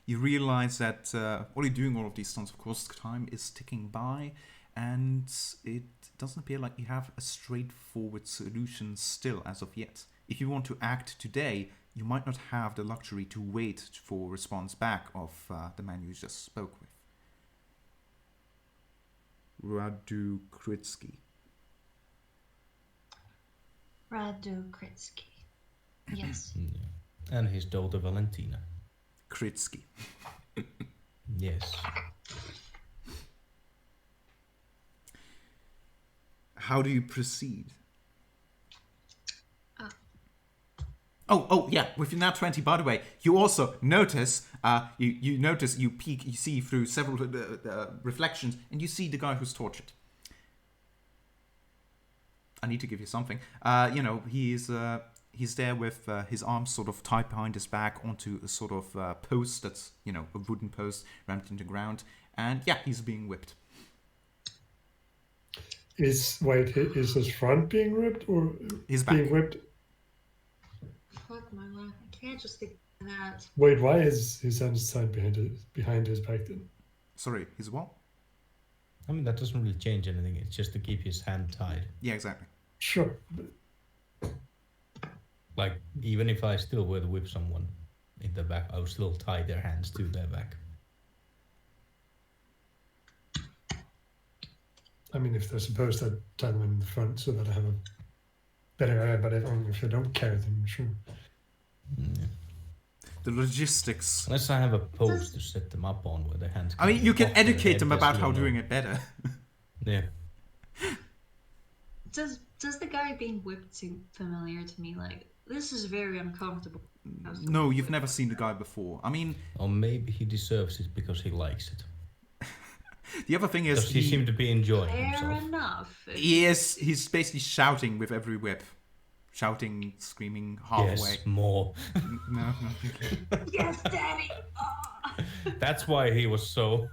you realize that while you're doing all of these stunts, of course, time is ticking by, and it doesn't appear like you have a straightforward solution still as of yet. If you want to act today, you might not have the luxury to wait for response back of the man you just spoke with. Radu Kritsky. Radu Kritsky. Yes. And his daughter Valentina. Kritsky. Yes. How do you proceed? Oh, yeah. With your nat 20, by the way, you also notice, you peek, you see through several reflections, and you see the guy who's tortured. I need to give you something. He's there with his arms sort of tied behind his back onto a sort of post that's, a wooden post rammed into the ground. And yeah, he's being whipped. Is his front being ripped or his back being whipped? Fuck my life. I can't just think of that. Wait, why is his hands tied behind his back then? Sorry, his what? I mean, that doesn't really change anything. It's just to keep his hand tied. Yeah, exactly. Sure. Like, even if I still were to whip someone in the back, I would still tie their hands to their back. I mean, if they're supposed to tie them in the front so that I have a better area, but if I don't carry them, sure. Yeah. The logistics. Unless I have a post to set them up on where their hands. I mean, you can educate them about how doing it better. Yeah. Does the guy being whipped seem familiar to me? Like, this is very uncomfortable. No, you've never seen the guy before. I mean... Or maybe he deserves it because he likes it. The other thing is... he seemed to be enjoying himself. Fair enough. He's basically shouting with every whip. Shouting, screaming, halfway. Yes, more. No. Yes, Daddy! Oh. That's why he was so...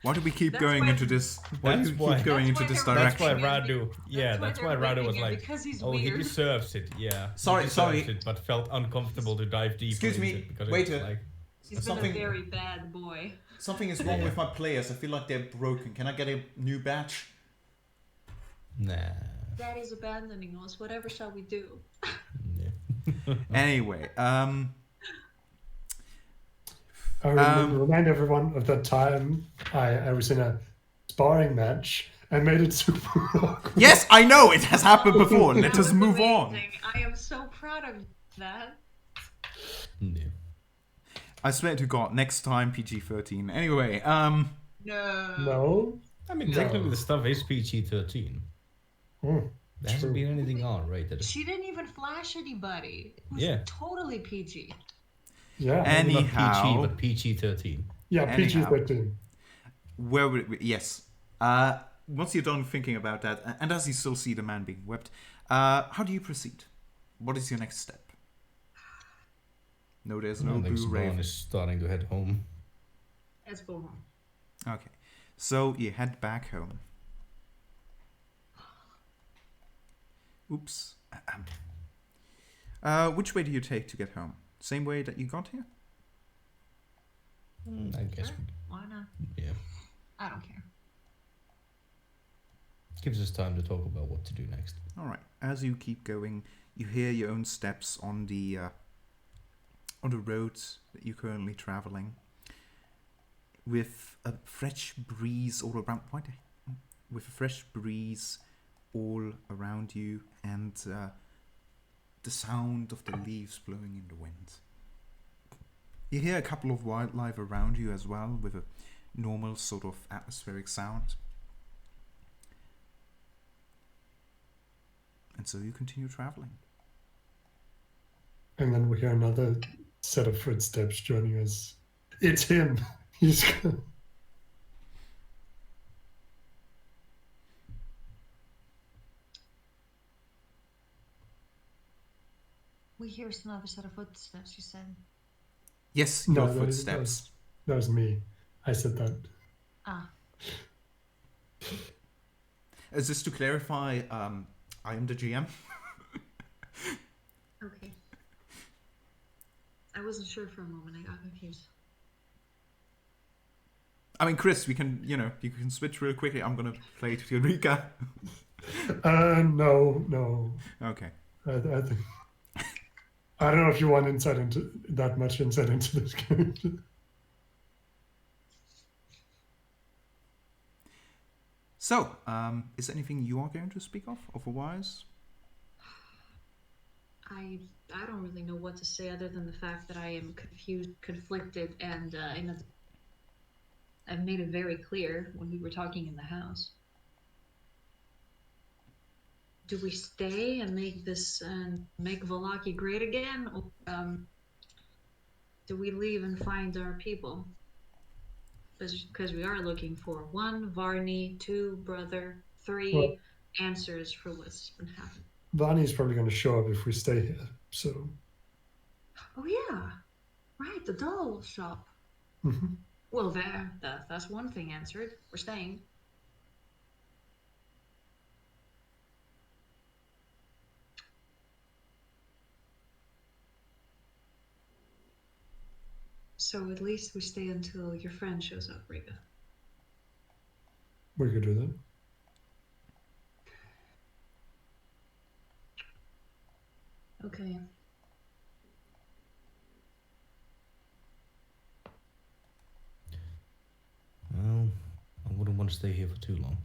Why do we keep going into this? Why do we keep going into this direction? That's why Radu... Yeah, that's why Radu was like, because oh, he deserves it, yeah. Sorry. It, but felt uncomfortable to dive deeper. Excuse me, waiter. He's been a very bad boy. Something is wrong with my players. I feel like they're broken. Can I get a new batch? Nah. Daddy's abandoning us. Whatever shall we do? Yeah. Anyway, I remind everyone of that time I was in a sparring match and made it super awkward. Yes, I know it has happened before. Let us move on. I am so proud of that. Yeah. I swear to God, next time PG-13. Anyway, No. I mean, technically the stuff is PG-13. There hasn't been anything R-rated. She didn't even flash anybody. It was totally PG. Yeah. Anyhow, not PG, but PG-13. Yeah, PG-13. Where would it be? Yes. Once you're done thinking about that, and as you still see the man being whipped, how do you proceed? What is your next step? No, there's no blue raven. is starting to head home. Let's go home. Okay, so you head back home. Oops. Which way do you take to get home? Same way that you got here? I guess. Sure. Why not? Yeah. I don't care. Gives us time to talk about what to do next. All right. As you keep going, you hear your own steps on the roads that you're currently traveling, with a fresh breeze all around. With a fresh breeze all around you, and the sound of the leaves blowing in the wind. You hear a couple of wildlife around you as well, with a normal sort of atmospheric sound. And so you continue traveling. And then we hear another set of footsteps joining us. It's him. He's gone. We hear another set of footsteps, you said. Yes, No, your footsteps. That was me. I said that. Ah. Is this to clarify, I am the GM? Okay. I wasn't sure for a moment. I got confused. I mean, Chris, you can switch real quickly. I'm gonna play to Eureka. No. Okay. I think I don't know if you want that much insight into this character. So, is there anything you are going to speak of? Otherwise, I don't really know what to say other than the fact that I am confused, conflicted, and I've made it very clear when we were talking in the house. Do we stay and make Valaki great again, or do we leave and find our people? Because we are looking for 1, Varney, 2, brother, 3 Well, answers for what's been happening. Vani's probably going to show up if we stay here. So. Oh yeah, right, the doll shop. Mm-hmm. Well, that's one thing answered. We're staying. So at least we stay until your friend shows up, Rika. We could do that. Okay. Well, I wouldn't want to stay here for too long.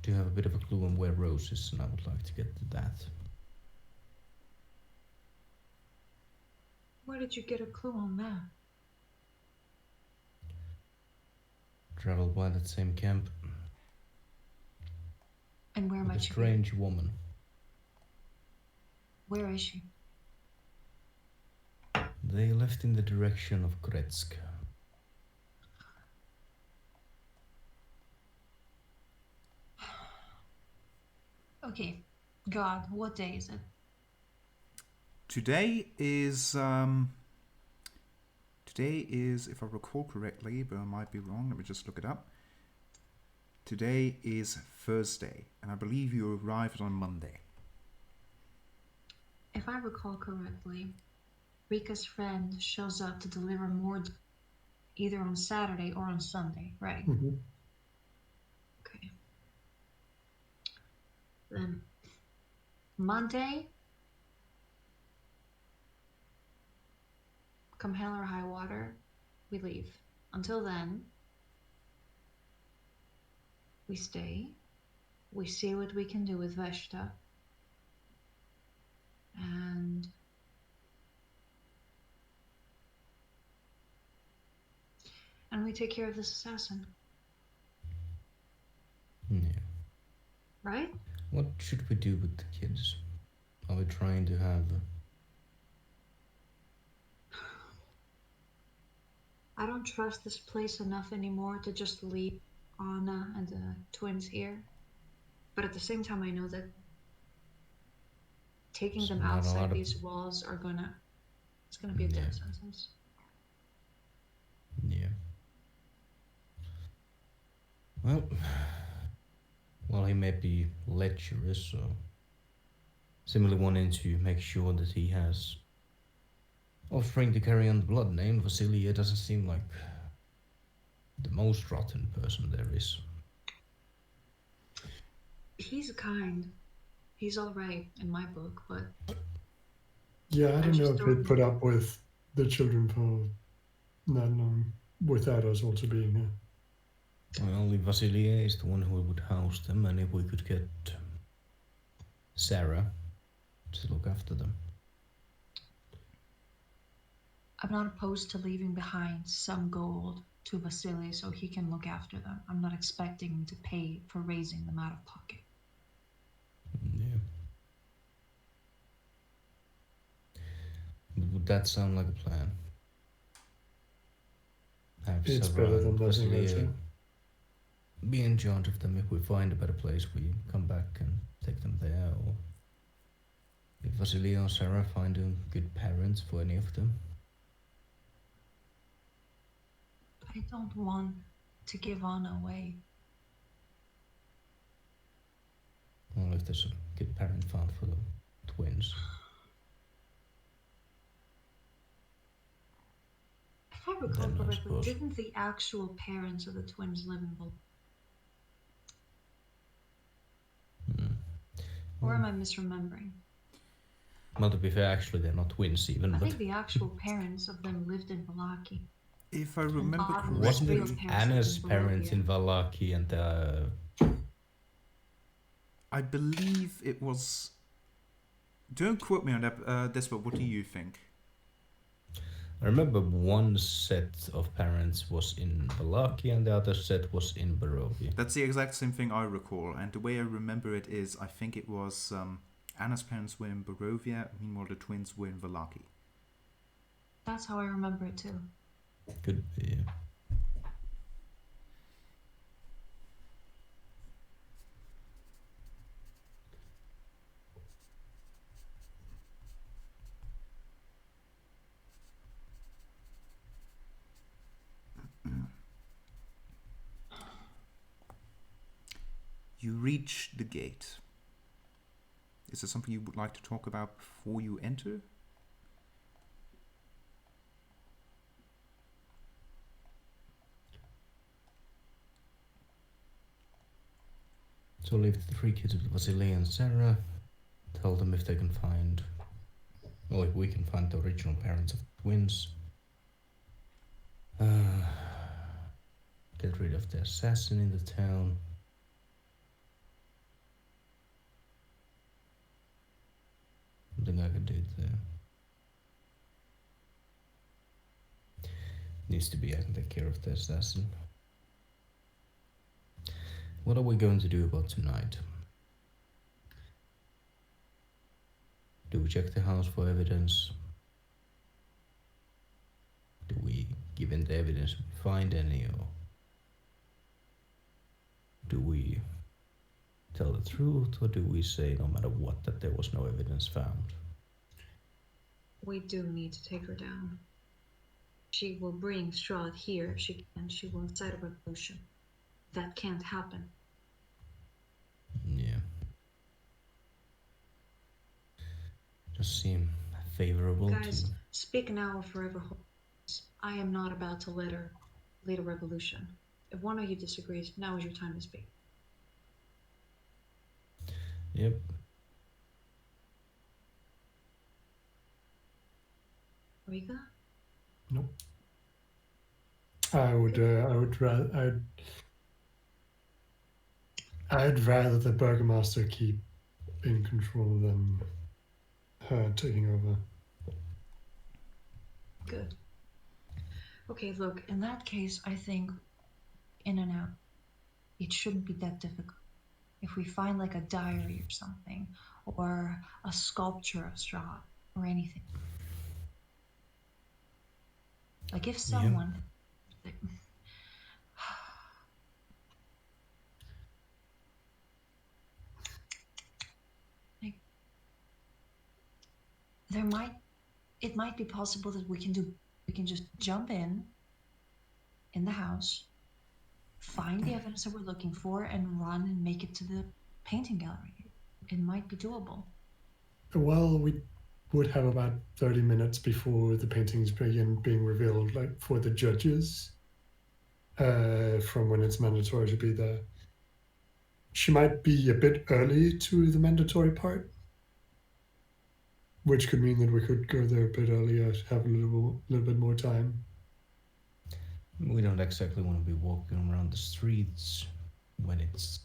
Do have a bit of a clue on where Rose is, and I would like to get to that. Where did you get a clue on that? Traveled by that same camp And where with a might you be? strange woman. Where is she? They left in the direction of Kretsk. Okay. God, what day is it? today is, if I recall correctly, but I might be wrong. Let me just look it up. Today is Thursday, and I believe you arrived on Monday. If I recall correctly, Rika's friend shows up to deliver more either on Saturday or on Sunday, right? Mm-hmm. Okay. Then Monday, come hell or high water, we leave. Until then, we stay. We see what we can do with Veshta. And we take care of this assassin. Yeah. Right? What should we do with the kids? Are we trying to have... I don't trust this place enough anymore to just leave Anna and the twins here. But at the same time, I know that taking them Not a lot outside of- these walls it's gonna be a death sentence. Yeah. Well, he may be lecherous, so simply wanting to make sure that he has offspring to carry on the blood name. Vasilia doesn't seem like the most rotten person there is. He's kind. He's all right in my book, but Yeah, I don't know just if don't they'd put up with the children for that long without us also being here. Well, if Vasilia is the one who would house them, and if we could get Sarah to look after them. I'm not opposed to leaving behind some gold to Vasily so he can look after them. I'm not expecting him to pay for raising them out of pocket. Yeah. But would that sound like a plan? Have It's Sarah better than and nothing, I'd Vasilia say. be in charge of them. If we find a better place, we come back and take them there. Or if Vasilia or Sarah find good parents for any of them. I don't want to give Anna away. Well, if there's a good parent found for the twins. If If I recall Then I correctly, suppose. didn't the actual parents of the twins live in Bulgaria? Or am I misremembering? Well, to be fair, actually, they're not twins even. I But think the actual parents of them lived in Valaki. If I remember Autumn's wasn't real it correctly, parents lived Anna's in parents in Bolivia. Valaki and I believe it was. Don't quote me on that, Despa. What do you think? I remember one set of parents was in Valaki and the other set was in Barovia. That's the exact same thing I recall, and the way I remember it is, I think it was Anna's parents were in Barovia, meanwhile the twins were in Valaki. That's how I remember it too. Could be. Yeah. You reach the gate. Is there something you would like to talk about before you enter? So leave the 3 kids with Vasily and Sarah. Tell them if they can find, well, if we can find the original parents of the twins. Get rid of the assassin in the town. Something I can do there. Needs to be I can take care of the assassin. What are we going to do about tonight? Do we check the house for evidence? Do we give in the evidence we find any, or do we tell the truth, or do we say no matter what that there was no evidence found? We do need to take her down. She will bring Strahd here if she can. She will incite a revolution. That can't happen. Yeah. Just seem favorable Guys, to. speak now or forever hold peace. I am not about to lead a revolution. If one of you disagrees, now is your time to speak. Yep. Rika? Nope. I'd rather the Burgomaster keep in control than her taking over. Good. Okay, look, in that case, I think in and out. It shouldn't be that difficult. If we find like a diary or something, or a sculpture of Strahd, or anything. Like if someone... Like, it might be possible that we can just jump in the house, find the evidence that we're looking for, and run and make it to the painting gallery. It might be doable. Well, we would have about 30 minutes before the paintings begin being revealed, like for the judges, from when it's mandatory to be there. She might be a bit early to the mandatory part, which could mean that we could go there a bit earlier to have a little bit more time. We don't exactly want to be walking around the streets when it's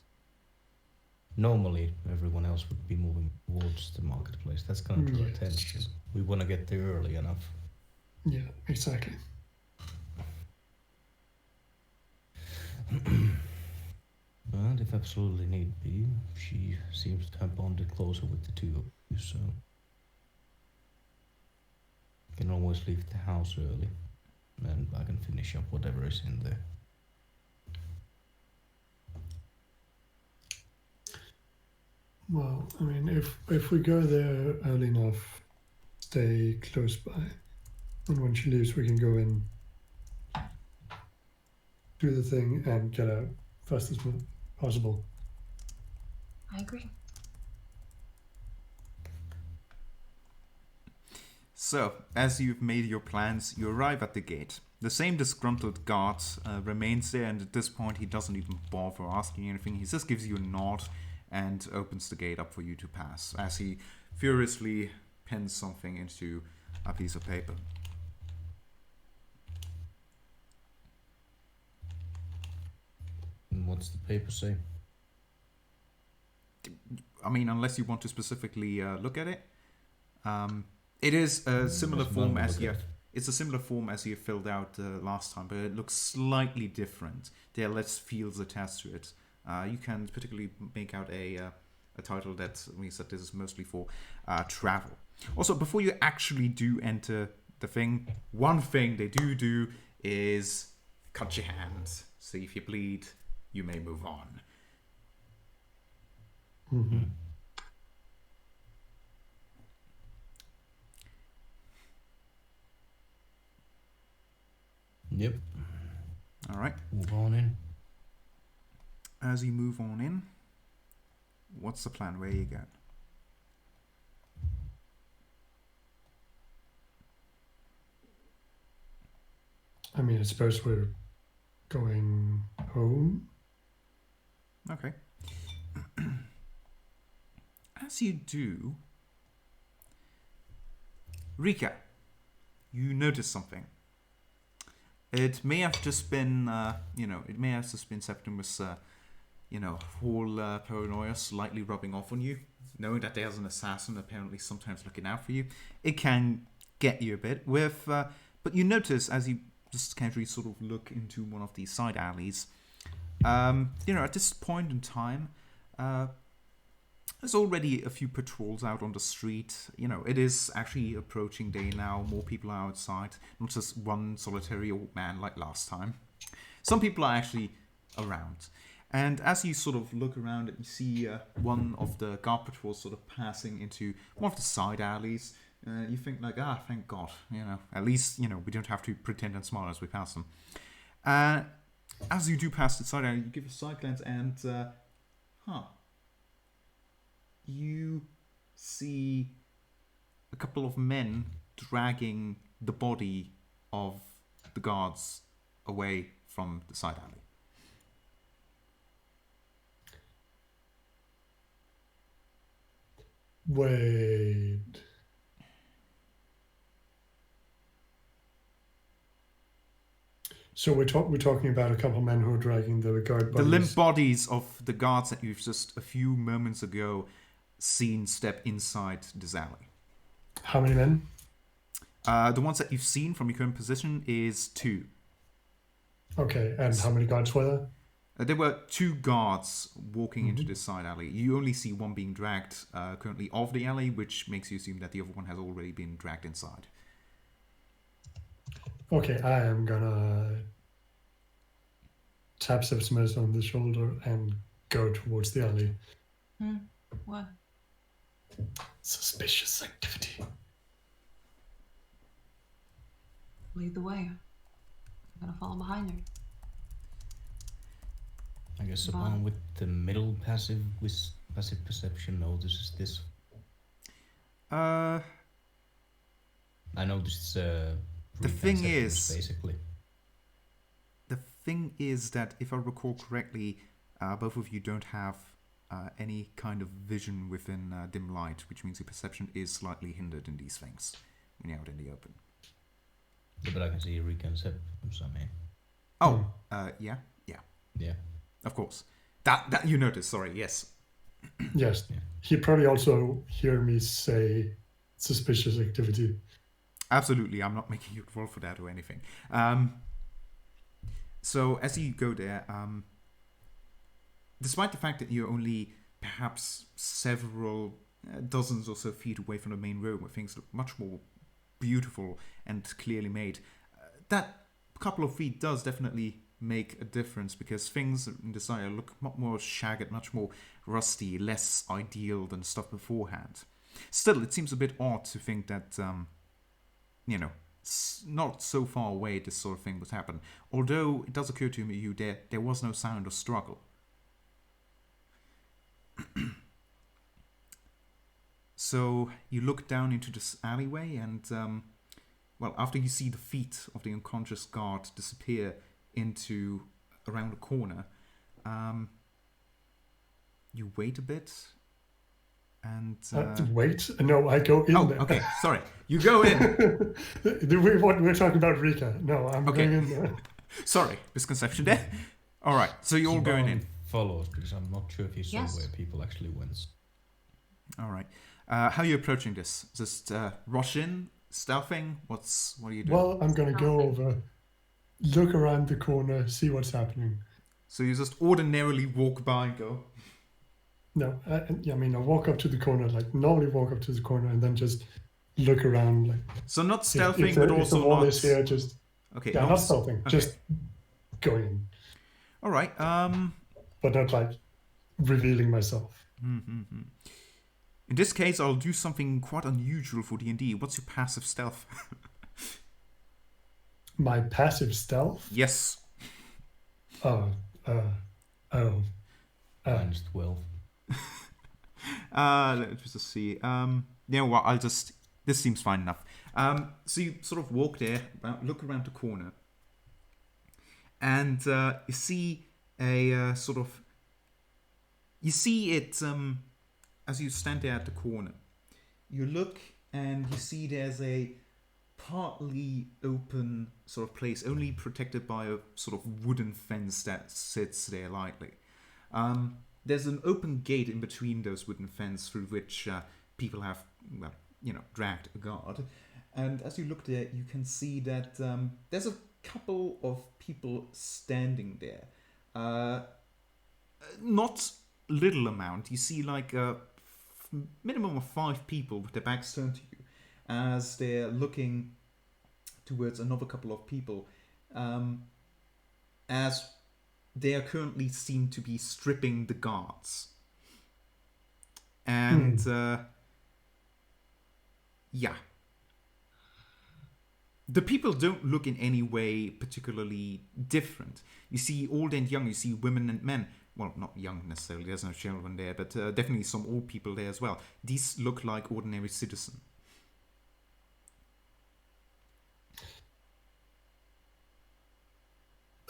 normally everyone else would be moving towards the marketplace. That's going to draw Yes. attention. We want to get there early enough. Yeah, exactly. And if absolutely need be, she seems to have bonded closer with the two of you, so can always leave the house early, and I can finish up whatever is in there. Well, I mean, if we go there early enough, stay close by, and when she leaves, we can go in, do the thing, and get out fast as possible. I agree. So, as you've made your plans, you arrive at the gate. The same disgruntled guard remains there, and at this point he doesn't even bother asking anything. He just gives you a nod and opens the gate up for you to pass as he furiously pens something into a piece of paper. And what's the paper say? I mean, unless you want to specifically look at it. It is a similar form as you have. It's a similar form as you filled out last time, but it looks slightly different. There are less fields attached to it. You can particularly make out a title that means that this is mostly for travel. Also, before you actually do enter the thing, one thing they do is cut your hand. So if you bleed, you may move on. Mm-hmm. Yep. All right. Move on in. As you move on in, what's the plan? Where you going? I mean, I suppose we're going home. Okay. As you do, Rika, you notice something. It may have just been, it may have just been Septimus, whole paranoia slightly rubbing off on you. Knowing that there's an assassin apparently sometimes looking out for you, it can get you a bit. But you notice as you just casually sort of look into one of these side alleys, at this point in time, there's already a few patrols out on the street. It is actually approaching day now. More people are outside, not just one solitary old man like last time. Some people are actually around. And as you sort of look around, you see one of the guard patrols sort of passing into one of the side alleys. You think like, thank God, at least, we don't have to pretend and smile as we pass them. As you do pass the side alley, you give a side glance and, you see a couple of men dragging the body of the guards away from the side alley. Wait. So we're talking about a couple of men who are dragging the guard bodies. The limp bodies of the guards that you've just a few moments ago seen step inside this alley. How many men? The ones that you've seen from your current position is 2. Okay, and how many guards were there? There were 2 guards walking into this side alley. You only see one being dragged currently off the alley, which makes you assume that the other one has already been dragged inside. Okay, I am gonna tap Septimus on the shoulder and go towards the alley. What? Suspicious activity. Lead the way. I'm gonna follow behind her. I guess someone with the middle passive perception notices this. Uh, I noticed The thing is, basically. the thing is that if I recall correctly, both of you don't have any kind of vision within dim light, which means your perception is slightly hindered in these things when you're out in the open. Yeah, but I can see Rika and Sep from some here. Oh, yeah. Yeah. Of course. That you noticed, sorry, yes. Yes. Yeah. He probably also hear me say suspicious activity. Absolutely, I'm not making you roll for that or anything. So as you go there, despite the fact that you're only perhaps several dozens or so feet away from the main road where things look much more beautiful and clearly made, that couple of feet does definitely make a difference because things in the side look much more shagged, much more rusty, less ideal than stuff beforehand. Still, it seems a bit odd to think that, not so far away this sort of thing would happen. Although it does occur to you there was no sound of struggle. So you look down into this alleyway and after you see the feet of the unconscious guard disappear into around the corner, you wait a bit, and wait. No, I go in there. okay, sorry, you go in. We're talking about Rika. No, I'm Okay. going in there. Sorry, misconception there. All right, so you're all going in. Follows, because I'm not sure if he saw Yes. where people actually went. All right, how are you approaching this? Just rush in, stealthing? What are you doing? Well, I'm going to go over, look around the corner, see what's happening. So you just ordinarily walk by and go. No, I mean, I walk up to the corner, like normally walk up to the corner and then just look around. Like, So not if stealthing, the- but if also the wall not. is here, just Okay, yeah, not stealthing, okay. just going in, All right. but not like revealing myself. In this case, I'll do something quite unusual for D&D. What's your passive stealth? My passive stealth. Yes. Minus 12. Let's just see. Yeah, well, I'll just. This seems fine enough. So you sort of walk there, look around the corner, and you see a sort of. You see it as you stand there at the corner. You look and you see there's a partly open sort of place, only protected by a sort of wooden fence that sits there lightly. There's an open gate in between those wooden fence through which people have, dragged a guard. And as you look there, you can see that there's a couple of people standing there. Not little amount. You see like a minimum of 5 people with their backs turned to you as they're looking towards another couple of people, as they are currently seem to be stripping the guards. And yeah, the people don't look in any way particularly different. You see old and young, you see women and men. Well, not young necessarily, there's no children there, but definitely some old people there as well. These look like ordinary citizens.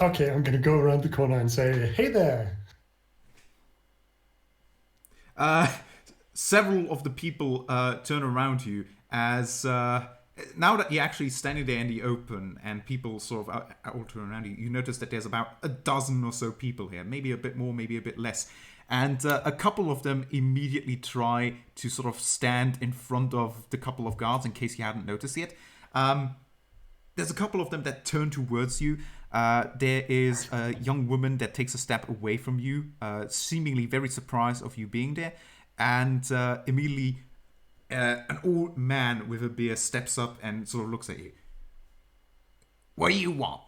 Okay, I'm going to go around the corner and say, "Hey there." Several of the people turn around you as now that you're actually standing there in the open and people sort of all turn around you, you notice that there's about a dozen or so people here, maybe a bit more, maybe a bit less. And a couple of them immediately try to sort of stand in front of the couple of guards in case you hadn't noticed yet. There's a couple of them that turn towards you. There is a young woman that takes a step away from you, seemingly very surprised of you being there. And immediately an old man with a beard steps up and sort of looks at you. What do you want?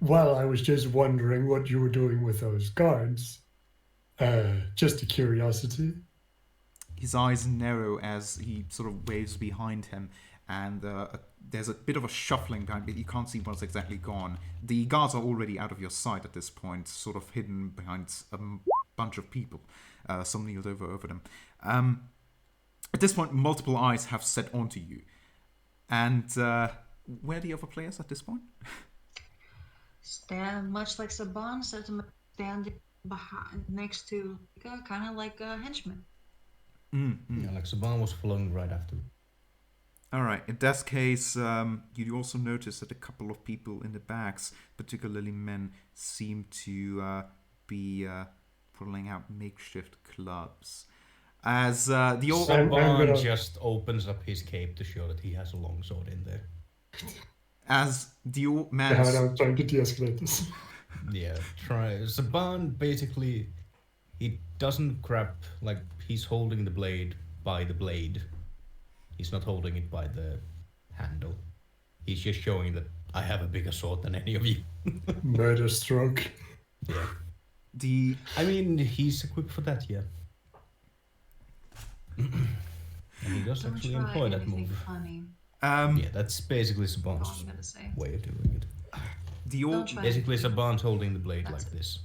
Well, I was just wondering what you were doing with those guards. Just a curiosity. His eyes narrow as he sort of waves behind him, and there's a bit of a shuffling behind, but you can't see what's exactly gone. The guards are already out of your sight at this point, sort of hidden behind a bunch of people. Some kneeled over them. At this point, multiple eyes have set onto you. And where are the other players at this point? Stand much like Saban, standing behind, next to, kind of like a henchman. Yeah, like Saban was following right after. All right. In that case, you also notice that a couple of people in the backs, particularly men, seem to be pulling out makeshift clubs. As the old Saban just opens up his cape to show that he has a long sword in there. As the old man, Yeah, I'm trying to de-escalate this. Yeah, try. Saban basically, he doesn't grab, like, he's holding the blade by the blade. He's not holding it by the handle. He's just showing that I have a bigger sword than any of you. Murder stroke. Yeah. I mean, he's equipped for that, yeah. And he does Don't actually try employ that anything move. funny. Yeah, that's basically All Saban's you gotta say. way of doing it. the old. Don't try. Basically, Saban's holding the blade That's like this.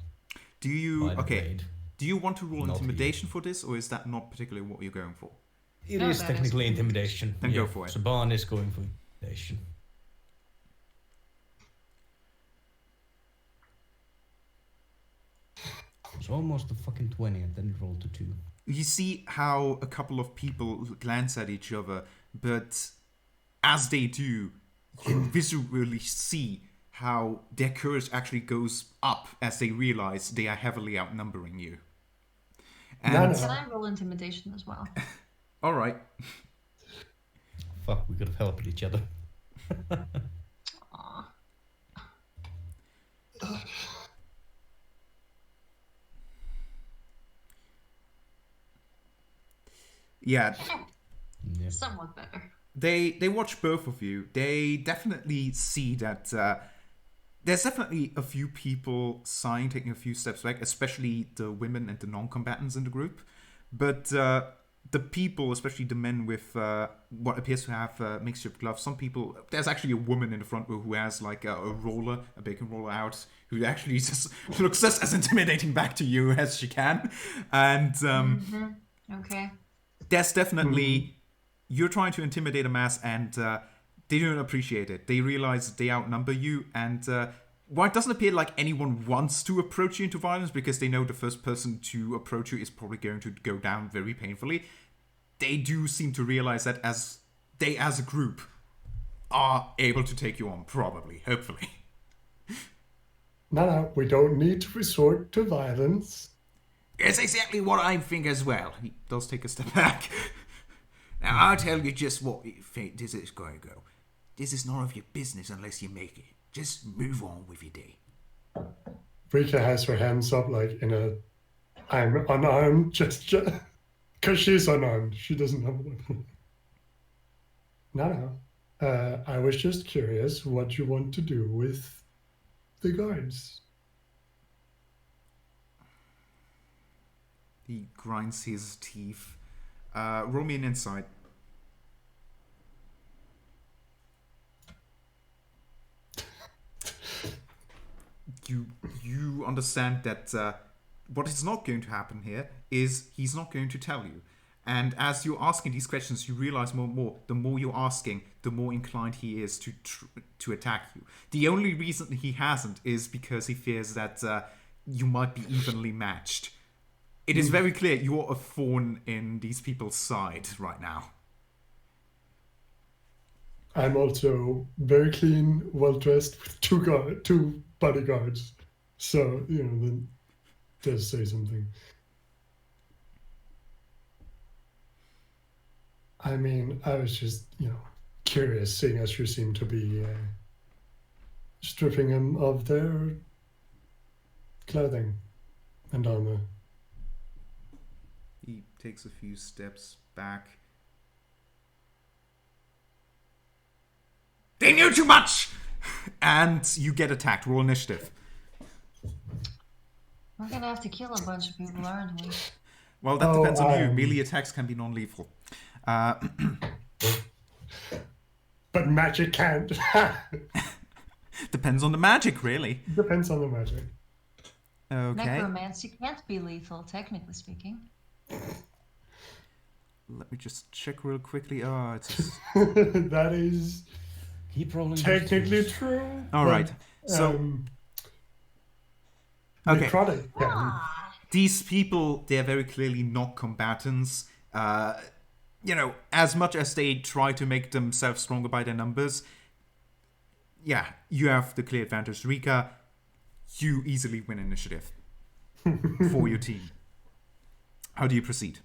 Do you By the okay? blade. Do you want to roll Not intimidation for this, or is that not particularly what you're going for? It No, is that technically is intimidation. Then go for it. Saban is going for it. Station. It's almost a fucking 20 and then it rolled to 2. You see how a couple of people glance at each other, but as they do, you visually see how their courage actually goes up as they realize they are heavily outnumbering you. And Can I roll intimidation as well? all right, Fuck, we could have helped each other. Aw. yeah, Yeah. Somewhat better. they watch both of you. They definitely see that there's definitely a few people sighing, taking a few steps back, especially the women and the non-combatants in the group. But the people, especially the men with what appears to have mixture of gloves, some people, there's actually a woman in the front row who has like a roller, a bacon roller out, who actually just looks just as intimidating back to you as she can. And Okay. there's definitely, you're trying to intimidate a mass and they don't appreciate it. They realize they outnumber you, and while it doesn't appear like anyone wants to approach you into violence because they know the first person to approach you is probably going to go down very painfully, they do seem to realize that as a group are able to take you on, probably, hopefully. No, we don't need to resort to violence. It's exactly what I think as well. He does take a step back. Now, I'll tell you just what this is going to go. This is none of your business unless you make it. Just move on with your day. Rika has her hands up like in a I'm unarmed gesture. Because she's unarmed. She doesn't have a weapon. No. I was just curious what you want to do with the guards. He grinds his teeth. Roll me an insight. You understand that what is not going to happen here is he's not going to tell you. And as you're asking these questions, you realize more and more, the more you're asking, the more inclined he is to attack you. The only reason he hasn't is because he fears that you might be evenly matched. It is very clear you are a thorn in these people's side right now. I'm also very clean, well dressed with two bodyguards. So, that does say something. I mean, I was just, curious, seeing as you seem to be stripping them of their clothing and armor. He takes a few steps back. They knew too much! And you get attacked. Roll initiative. We're gonna have to kill a bunch of people, aren't we? Well, that depends on you. Melee attacks can be non-lethal. But magic can't. Depends on the magic, really. Depends on the magic. Okay. Necromancy can't be lethal, technically speaking. Let me just check real quickly. Oh, it's... That is Keep rolling. technically true. All right. So, okay. Necrotic can. Ah, These people, they're very clearly not combatants. As much as they try to make themselves stronger by their numbers, yeah, you have the clear advantage. Rika, you easily win initiative for your team. How do you proceed?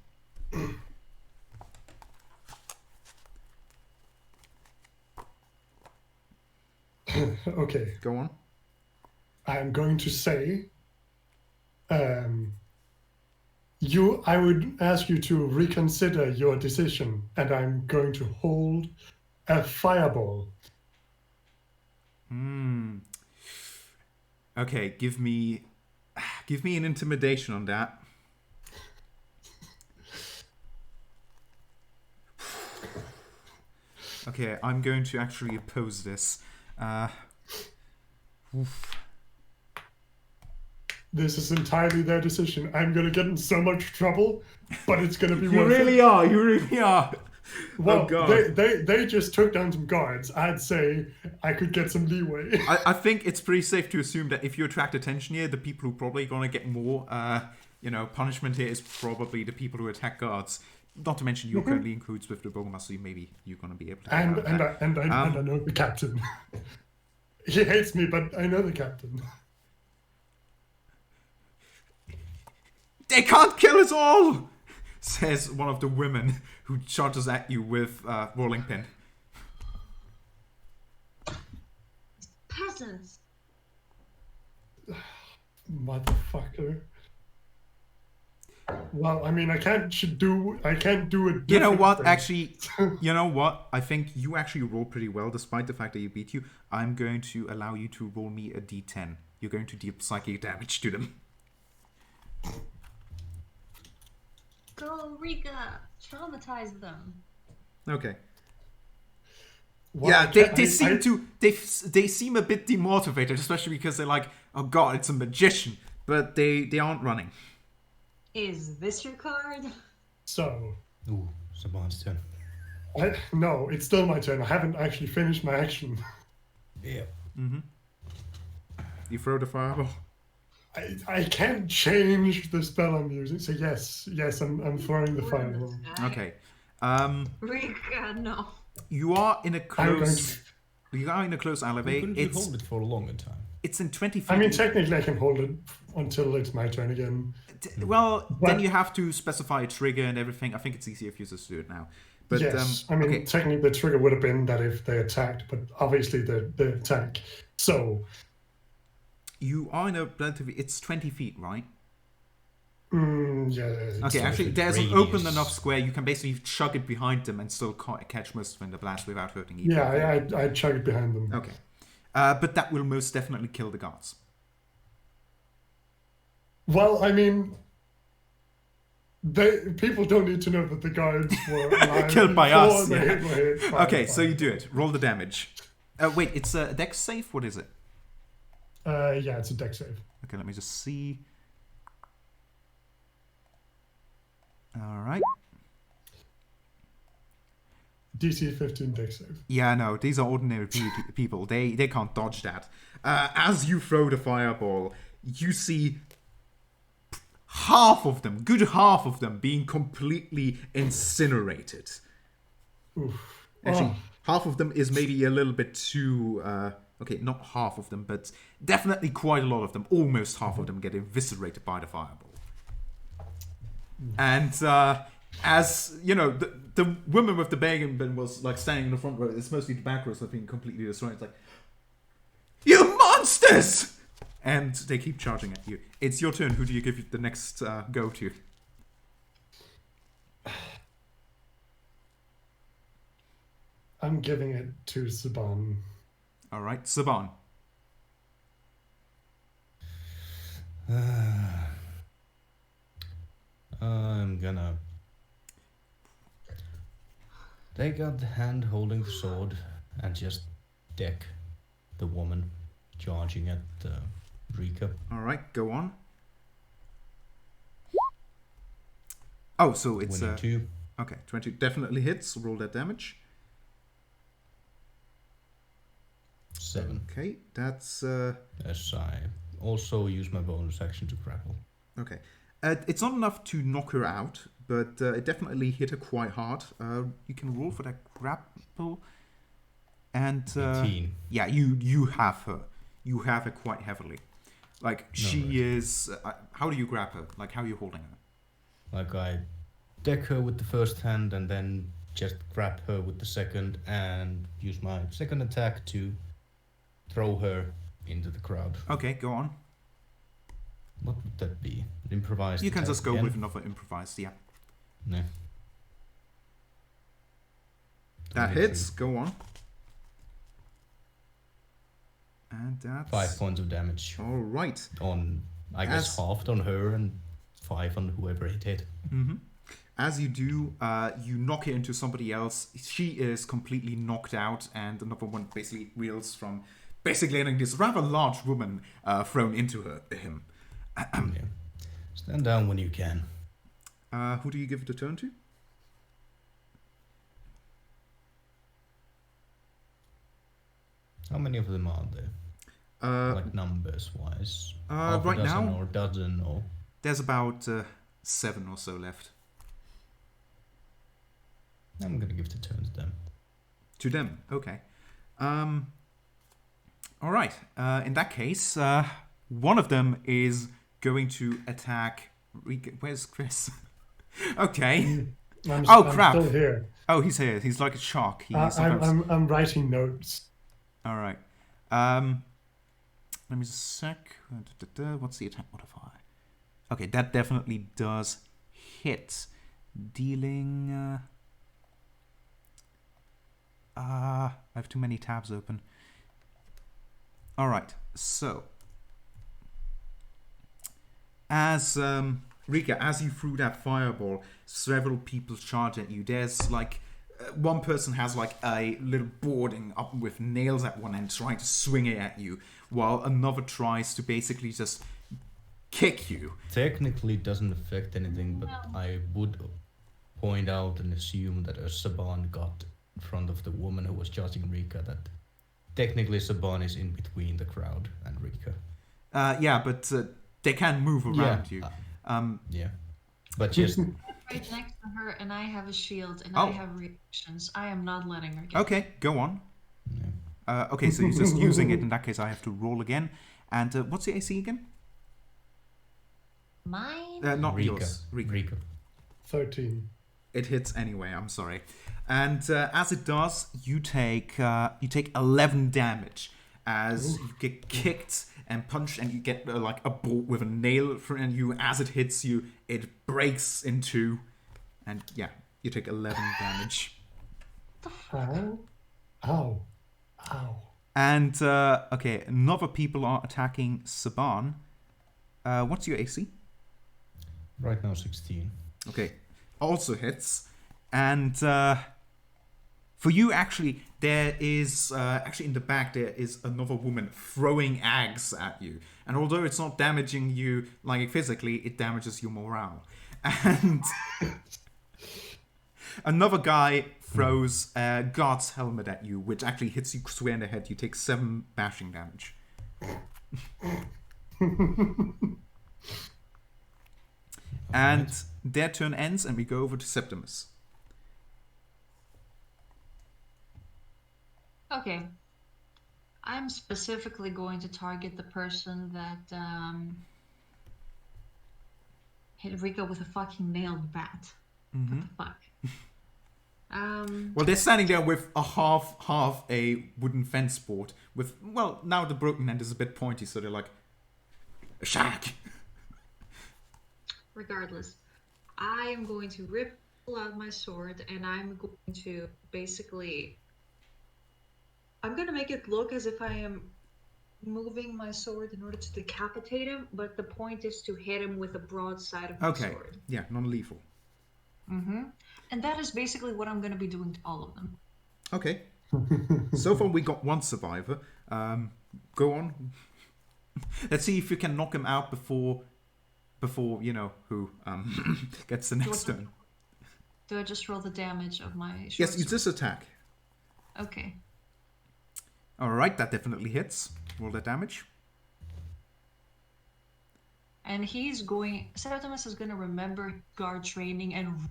Okay. Go on. I'm going to say, I would ask you to reconsider your decision, and I'm going to hold a fireball. Okay, give me an intimidation on that. Okay, I'm going to actually oppose this. This is entirely their decision. I'm going to get in so much trouble, but it's going to be You worth really it. are. You really are. Well, God. they just took down some guards. I'd say I could get some leeway. I think it's pretty safe to assume that if you attract attention here, the people who probably gonna get more, punishment here is probably the people who attack guards. Not to mention you're currently in cahoots with the Bogomar, so maybe you're gonna be able to. And I know the captain. He hates me, but I know the captain. They can't kill us all, says one of the women who charges at you with rolling pin. Peasants. Motherfucker. Well, I mean, I can't do it. You know what? thing. Actually, you know what? I think you actually roll pretty well, despite the fact that you beat you. I'm going to allow you to roll me a d10. You're going to deal psychic damage to them. Go, Rika. Traumatize them. Okay. Well, Yeah, I they seem to they seem a bit demotivated, especially because they're like, oh god, it's a magician, but they aren't running. Is this your card? So, Ooh, Saban's turn. no, it's still my turn. I haven't actually finished my action. Yeah. You throw the fireball. I can't change the spell I'm using. So yes, I'm throwing the fireball. Okay. Rika, no. You are in a I'm going close. to. You are in a close alleyway. Couldn't you hold it for a longer time? It's in 20 feet. I mean, technically, I can hold it until it's my turn again. Well, But- then you have to specify a trigger and everything. I think it's easier if you just do it now. But Yes, I mean, okay. technically, the trigger would have been that if they attacked, but obviously they attack. So, You are in a relatively. It's 20 feet, right? yeah. Okay, sort actually, of there's an radius. open enough square. You can basically chug it behind them and still catch most of them in the blast without hurting either. Yeah, I chug it behind them. Okay. But that will most definitely kill the guards. Well, I mean, people don't need to know that the guards were alive Killed by before us, they yeah. were hit by Okay, the so you do it. Roll the damage. Wait, it's a dex save? What is it? yeah, it's a dex save. Okay, let me just see. Alright. DC 15 dex save. Yeah, no, these are ordinary people. They can't dodge that. As you throw the fireball, you see good half of them being completely incinerated. Oof. Actually, Oh. half of them is maybe a little bit too... okay, not half of them, but definitely quite a lot of them. Almost half of them get eviscerated by the fireball. And as, you know, the woman with the bacon bin was like standing in the front row. It's mostly the back rows that have been completely destroyed. It's like, you monsters! And they keep charging at you. It's your turn. Who do you give the next go to? I'm giving it to Saban. All right, Saban. I'm gonna take out the hand holding the sword and just deck the woman charging at Rika. All right, go on. Oh, so it's Winning 2. okay. 20 definitely hits. Roll that damage. 7. Okay, that's As I also use my bonus action to grapple. okay. It's not enough to knock her out, but it definitely hit her quite hard. You can roll for that grapple, and 18. yeah, you have her. You have her quite heavily. Like she is. How do you grab her? Like how are you holding her? Like I deck her with the first hand and then just grab her with the second and use my second attack to throw her into the crowd. Okay, go on. What would that be? An improvised You can attack just go again? with another improvised. Yeah, No. that 23. hits. Go on. And that's 5 points of damage all right. on, I guess, As- halved on her and 5 on whoever it hit. Mm-hmm. As you do, you knock it into somebody else. She is completely knocked out, and another one basically reels from basically getting this rather large woman thrown into him. Yeah. Stand down when you can. Who do you give the turn to? How many of them are there? Like numbers wise? Half a right dozen now, or a dozen or... there's about 7 or so left. I'm gonna give the turn to them. To them, okay. All right. In that case, one of them is going to attack. Where's Chris? Okay. I'm Crap. still here. Oh, he's here. He's like a shark. He I'm sometimes. I'm writing notes. All right. Let me just sec. What's the attack modifier? Okay, that definitely does hit, dealing. I have too many tabs open. All right, so as Rika, as you threw that fireball, several people charge at you. There's like one person has like a little boarding up with nails at one end, trying to swing it at you, while another tries to basically just kick you. Technically, it doesn't affect anything, but I would point out and assume that a Saban got in front of the woman who was charging Rika. That technically Saban is in between the crowd and Rika. Yeah, but they can move around you. Yeah, but just Right next to her, and I have a shield, and Oh. I have reactions. I am not letting her get. Okay, go on. Okay, so you're just using it. In that case, I have to roll again. And what's the AC again? Mine. Not Rika. yours. Rika. 13. It hits anyway. I'm sorry. And as it does, you take 11 damage as you get kicked and punched, and you get like a bolt with a nail in you. As it hits you, it breaks in two, and yeah, you take 11 damage. Ow. Ow. Ow. And okay, another people are attacking Saban. What's your AC? Right now 16. Okay, also hits. And for you, actually, there is actually in the back there is another woman throwing eggs at you. And although it's not damaging you like physically, it damages your morale. And another guy throws a guard's helmet at you, which actually hits you square in the head. You take 7 bashing damage. And their turn ends, and we go over to Septimus. Okay. I'm specifically going to target the person that hit Rika with a fucking nailed bat. What the fuck? Well, they're standing there with a half a wooden fence board with, well, now the broken end is a bit pointy, so they're like, a shack. Regardless, I am going to pull out my sword, and I'm going to basically... I'm going to make it look as if I am moving my sword in order to decapitate him, but the point is to hit him with the broadside of my sword. Yeah, non-lethal. And that is basically what I'm going to be doing to all of them. Okay. So far we got one survivor. Go on. Let's see if you can knock him out before you know who gets the next turn. Do I just roll the damage of my short Yes, you sword? just attack. Okay. Alright, that definitely hits. Roll that damage. And Septimus is going to remember guard training and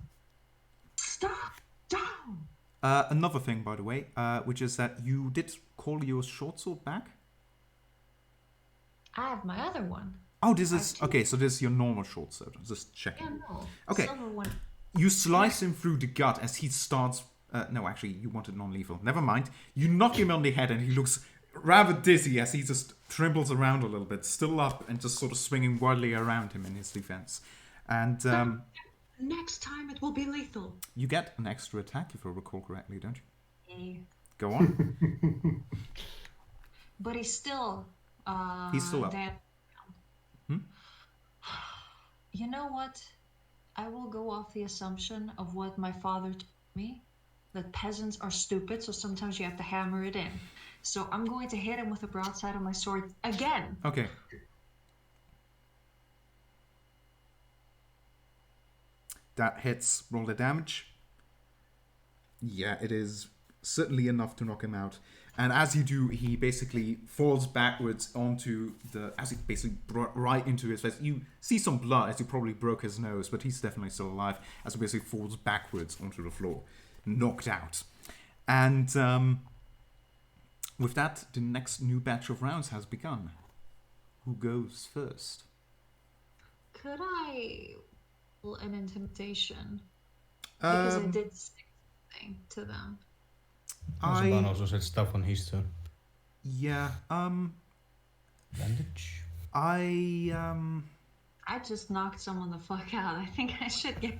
stop down. Another thing, by the way, which is that you did call your short sword back? I have my other one. Oh, this is... Okay, so this is your normal short sword. Just checking. Yeah, no. Okay. Silver one. You slice him through the gut as he starts... no, actually, you wanted non-lethal. Never mind. You knock him on the head and he looks rather dizzy as he just trembles around a little bit, still up and just sort of swinging wildly around him in his defense. And Next time it will be lethal. you get an extra attack, if I recall correctly, don't you? Okay. Go on. But he's still... He's still up. dead. You know what? I will go off the assumption of what my father told me, that peasants are stupid, so sometimes you have to hammer it in. So I'm going to hit him with the broadside of my sword again. Okay. That hits. Roll the damage. Yeah, it is certainly enough to knock him out. And as you do, he basically falls backwards onto as he basically right into his face. You see some blood as he probably broke his nose, but he's definitely still alive as he basically falls backwards onto the floor, knocked out. And with that, the next new batch of rounds has begun. Who goes first? Could I roll an intimidation? Because I did something to them. Zaban also said stuff on his turn. Yeah, Bandage? I just knocked someone the fuck out. I think I should get.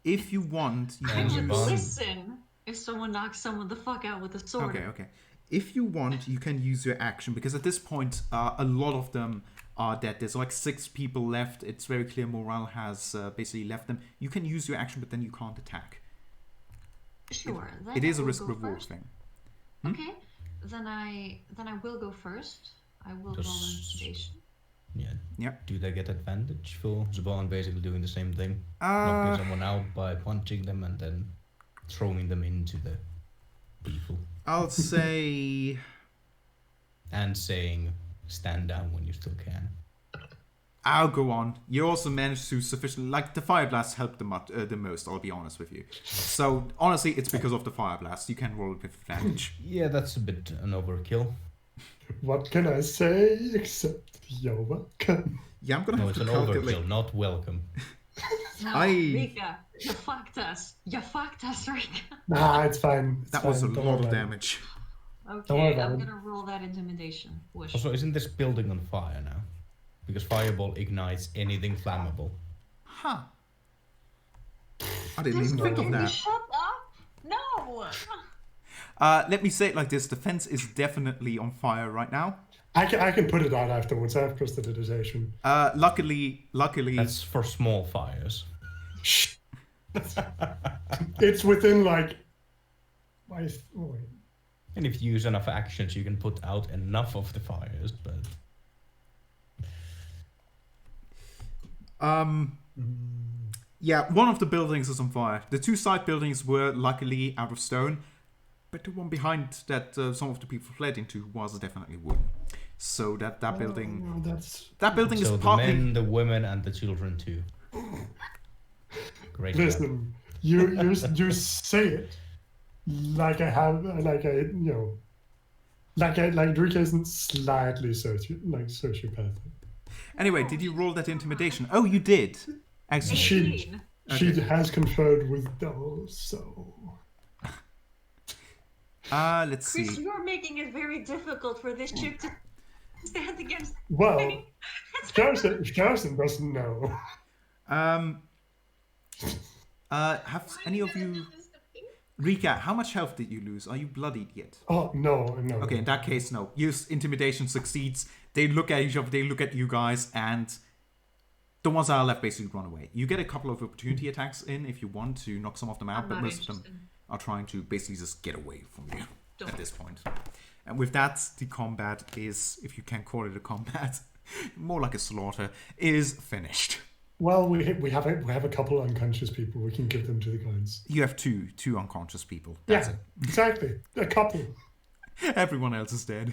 If you want, you I can And would use... Zaban. listen if someone knocks someone the fuck out with a sword. Okay. If you want, you can use your action, because at this point, a lot of them are dead. There's like 6 people left. It's very clear Morale has basically left them. You can use your action, but then you can't attack. Sure. Then It is I a will risk go reward first. thing. Okay. Then I will go first. I will roll intimidation. Yeah. Yep. Do they get advantage for Zaban basically doing the same thing? Knocking someone out by punching them and then throwing them into the people. I'll say... And saying, stand down when you still can. I'll go on. You also managed to sufficiently... Like, the Fire Blast helped the most, I'll be honest with you. So, honestly, it's because of the Fire Blast. You can roll it with advantage. Yeah, that's a bit an overkill. What can I say except you're welcome? Yeah, I'm gonna No, have it's to an calculate... overkill, not welcome. No, Rika, you fucked us. You fucked us, Rika. Nah, it's fine. It's That fine. was a Don't lot worry of about it. damage. worry Okay, about I'm it. gonna roll that intimidation. Whoosh. Also, isn't this building on fire now? Because fireball ignites anything flammable. Huh. I didn't even think of Can you that. shut up? No. Let me say it like this. The fence is definitely on fire right now. I can put it out afterwards. I have prestidigitation. Luckily... That's for small fires. Shh. It's within like. Wait. And if you use enough actions, you can put out enough of the fires, but... Yeah, one of the buildings is on fire. The 2 side buildings were luckily out of stone, but the one behind that some of the people fled into was definitely wooden. So that building... Oh, that's. That building So is the partly... men, the women, and the children too. Great job. Listen, you say it like I have like Drika isn't slightly sociopathic. Anyway, did you roll that intimidation? Oh, you did. Excellent. She 18. she has conferred with those, so Let's Chris, see. you're making it very difficult for this ship to stand against. well, Garrison doesn't know. Have any of you... Rika, how much health did you lose? Are you bloodied yet? Oh no. Okay, in that case, no. Use intimidation succeeds. They look at each other, they look at you guys, and the ones that are left basically run away. You get a couple of opportunity attacks in if you want to knock some of them out, I'm but not most of them interested. are trying to basically just get away from you Don't. at this point. And with that, the combat is, if you can call it a combat, more like a slaughter, is finished. Well, we have a couple unconscious people. We can give them to the guards. You have two unconscious people. That's Yeah, exactly. A couple. it. Everyone else is dead.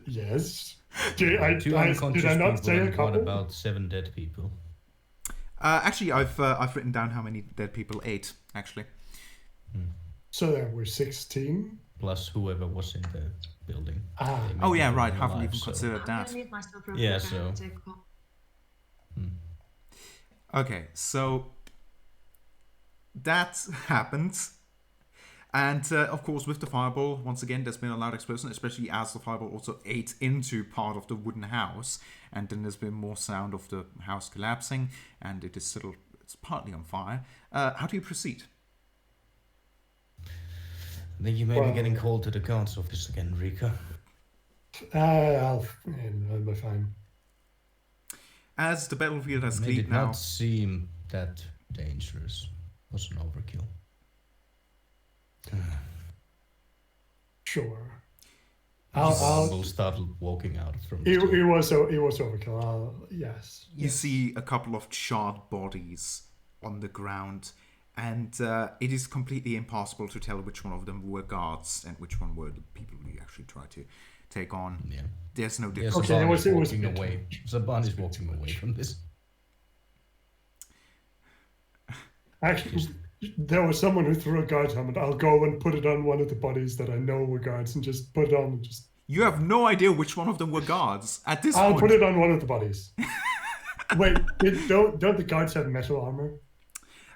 Yes. Two Did unconscious I not people say a and what couple? about 7 dead people? Actually, I've written down how many dead people. 8, actually. So there were 16. Plus whoever was in the building. Ah. They may Oh be yeah, alive, right. Haven't even so- considered I'm that. gonna mute myself real Yeah, quick. I have to so- take a call. Okay, so that happened. And of course, with the fireball, once again, there's been a loud explosion, especially as the fireball also ate into part of the wooden house. And then there's been more sound of the house collapsing, and it's partly on fire. How do you proceed? I think you may be getting called to the guards office again, Rika. I'll be fine. As the battlefield has It cleared did now, not seem that dangerous. It was an overkill. Sure. We'll start walking out from the It store. was overkill. Yes. you see a couple of charred bodies on the ground, and it is completely impossible to tell which one of them were guards and which one were the people you actually try to take on. Yeah. There's no Yeah, difference. Okay, Saban it was is a walking bit away. Saban is walking away from this. Actually, there was someone who threw a guard helmet. I'll go and put it on one of the bodies that I know were guards and just put it on and just. You have no idea which one of them were guards at this I'll point. put it on one of the bodies. Wait, don't the guards have metal armor?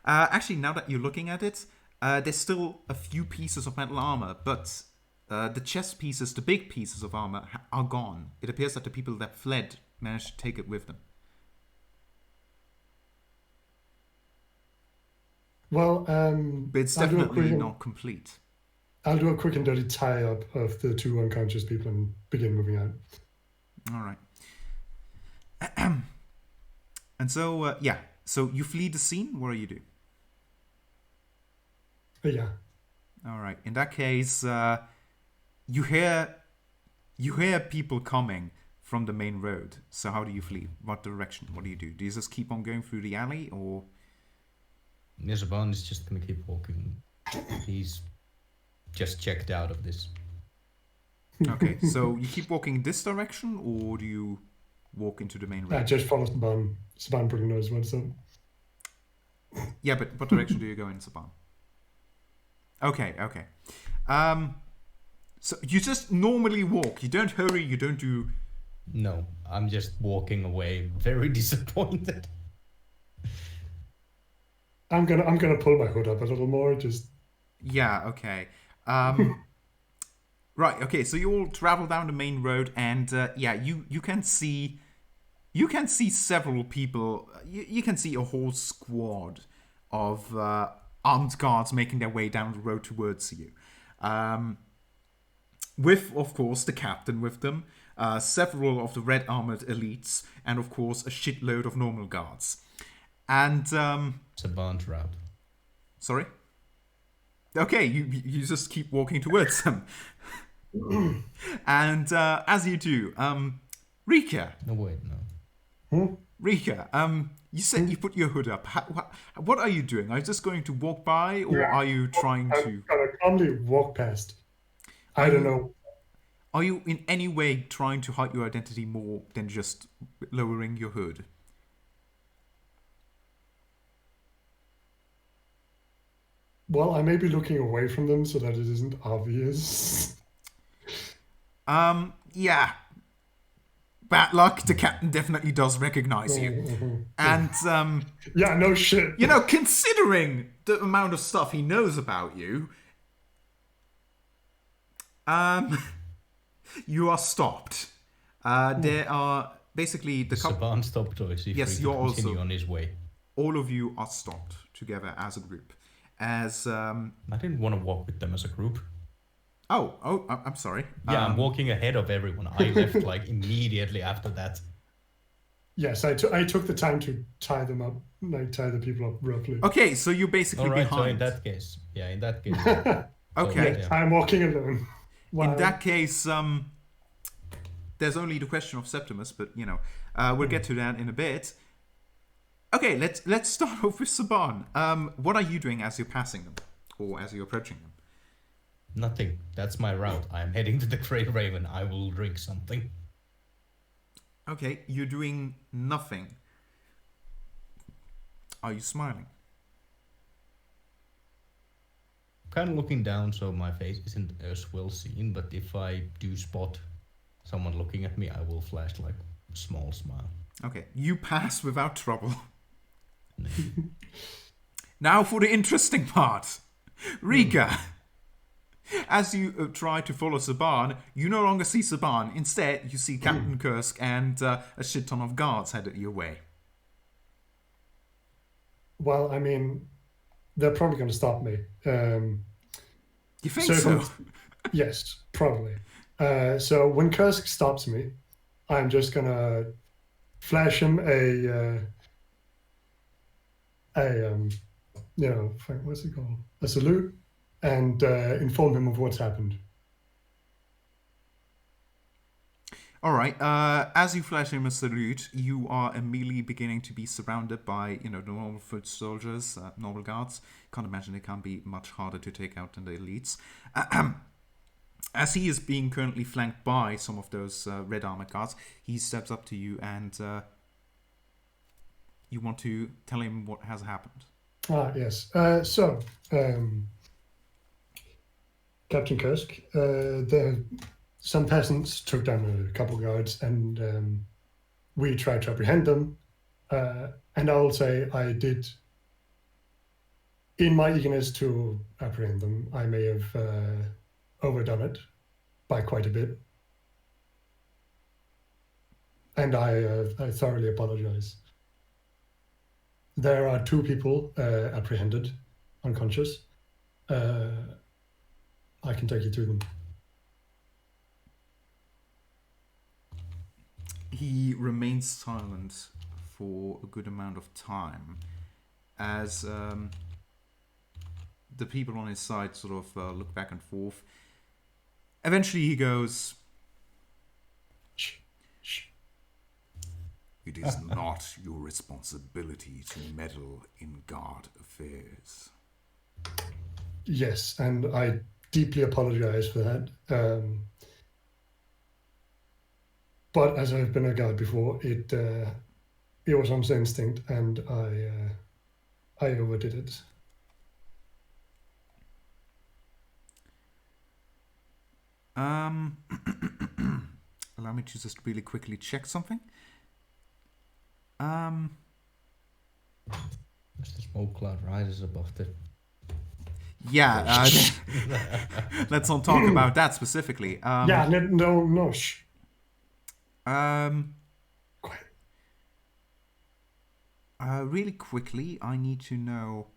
Actually, now that you're looking at it, there's still a few pieces of metal armor, but the chest pieces, the big pieces of armor, are gone. It appears that the people that fled managed to take it with them. Well, But it's I'll do a definitely quick- not complete. I'll do a quick and dirty tie up of the two unconscious people and begin moving out. All right. And so, yeah. So you flee the scene. What do you do? Yeah. All right. In that case, you hear people coming from the main road. So how do you flee? What direction? What do you do? Do you just keep on going through the alley, or? Yeah, Saban is just gonna keep walking. He's just checked out of this. Okay. So you keep walking this direction, or do you walk into the main road? Just follow Saban. Saban pretty knows what's up. Yeah, but what direction do you go in, Saban? Okay. So you just normally walk. You don't hurry. You don't do. No, I'm just walking away, very disappointed. I'm gonna pull my hood up a little more. Just Yeah. Okay. Right. Okay. So you all travel down the main road, and yeah, you can see several people. You can see a whole squad of armed guards making their way down the road towards you. With, of course, the captain with them, several of the red armored elites, and of course a shitload of normal guards. And Saban's route. sorry. Okay, you just keep walking towards them, and as you do, Rika, No, wait, no. Rika, you said you put your hood up. What are you doing? Are you just going to walk by, or Yeah. are you trying to? I'm gonna calmly walk past. I don't know. Are you in any way trying to hide your identity more than just lowering your hood? Well, I may be looking away from them so that it isn't obvious. Yeah. Bad luck. The captain definitely does recognize you, and Yeah, no shit. you know, considering the amount of stuff he knows about you, you are stopped. There are basically the couple. Saban stopped, or is he Yes, free you're to continue also- on his way? All of you are stopped together as a group. As I didn't want to walk with them as a group. I'm sorry. Yeah, I'm walking ahead of everyone. I left like immediately after that. Yes, I took the time to tie them up, like tie the people up roughly. Okay, so you're basically All right, so in behind. that case, Okay. yeah. I'm walking alone. Wow. In that case, there's only the question of Septimus, but you know, we'll get to that in a bit. Okay, let's start off with Saban. What are you doing as you're passing them, or as you're approaching them? Nothing. That's my route. I'm heading to the Grey Raven. I will drink something. Okay, you're doing nothing. Are you smiling? Kind of looking down, so my face isn't as well seen. But if I do spot someone looking at me, I will flash like a small smile. Okay, you pass without trouble. Now for the interesting part. Rika, as you try to follow Saban, you no longer see Saban. Instead, you see Captain Kursk and a shit ton of guards headed your way. Well, I mean, they're probably going to stop me. You think So if so? I'm- Yes, probably. So when Kursk stops me, I'm just going to flash him what's it called? A salute, and inform him of what's happened. All right. As you flash him a salute, you are immediately beginning to be surrounded by, the normal foot soldiers, normal guards. Can't imagine it can be much harder to take out than the elites. As he is being currently flanked by some of those red armored guards, he steps up to you and you want to tell him what has happened. Yes. Captain Kursk, some peasants took down a couple guards, and we tried to apprehend them. And I will say I did, in my eagerness to apprehend them, I may have overdone it by quite a bit. And I thoroughly apologize. There are 2 people apprehended, unconscious. I can take you to them. He remains silent for a good amount of time as the people on his side sort of look back and forth. Eventually he goes, Shh, shh. "It is not your responsibility to meddle in guard affairs." Yes, and I deeply apologize for that. But as I've been a guard before, it was on instinct, and I overdid it. Allow me to just really quickly check something. As the smoke cloud rises above the... Yeah, let's not talk about that specifically. No, shh. Quiet. Really quickly, I need to know.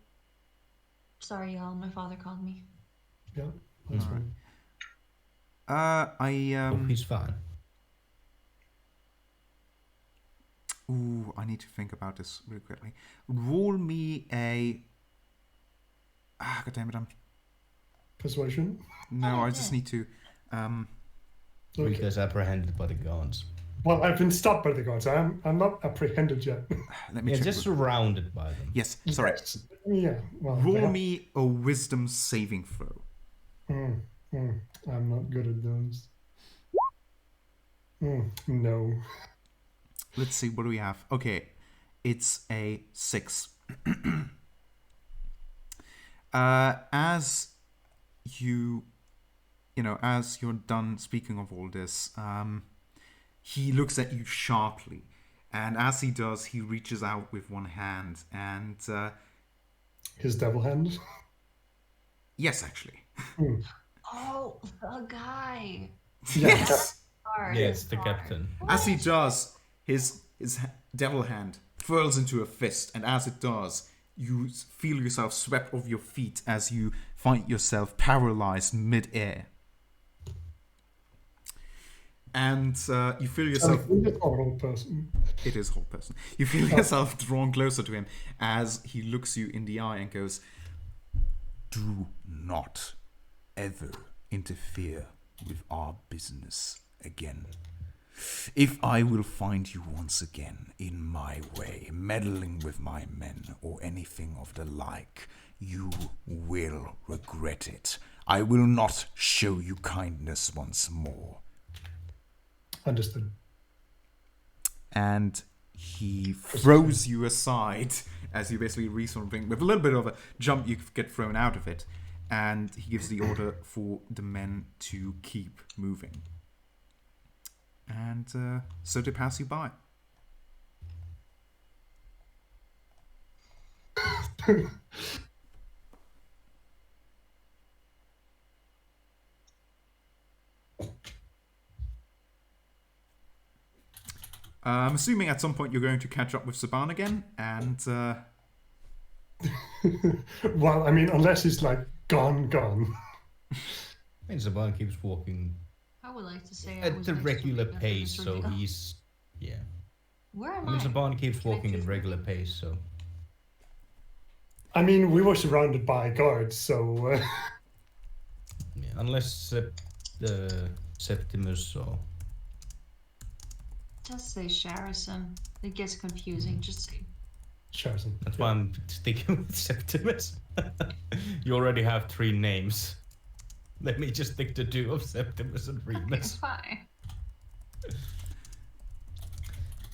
Sorry, y'all. My father called me. Yeah, that's Alright. fine. Oh, he's fine. I need to think about this really quickly. Roll me a. God damn it! Persuasion? No, I just need to. Okay. Because apprehended by the guards. Well, I've been stopped by the guards. I'm not apprehended yet. Let me Yeah, check. just surrounded by them. Yes, sorry. Yes. Yeah, well. Roll me a wisdom saving throw. I'm not good at those. No. Let's see, what do we have? Okay, it's a 6. As as you're done speaking of all this, he looks at you sharply, and as he does, he reaches out with one hand, and His devil hand? yes, actually, Oh, the guy. yes. Sorry. Yeah, it's the captain. As he does, his devil hand furls into a fist, and as it does, you feel yourself swept off your feet as you find yourself paralyzed mid-air. And you feel yourself... It's a whole person. It is a whole person. You feel yourself drawn closer to him as he looks you in the eye and goes, "Do not ever interfere with our business again. If I will find you once again in my way, meddling with my men or anything of the like, you will regret it. I will not show you kindness once more." Understood. And he throws you aside as you basically re-something. With a little bit of a jump, you get thrown out of it. And he gives the order for the men to keep moving. And so they pass you by. I'm assuming at some point you're going to catch up with Saban again, and Well, I mean, unless he's like gone. I mean, Zaban keeps walking I would like to say I at was the next regular week after pace, this so ordeal. he's... Yeah. Where I am mean, I? Zaban keeps Can I walking at choose regular one? pace, so... I mean, we were surrounded by guards, so Yeah, unless Septimus or Just say Sharison. It gets confusing. Just say. Sharson. That's why I'm sticking with Septimus. You already have 3 names. Let me just stick to 2 of Septimus and Okay, Remus. fine.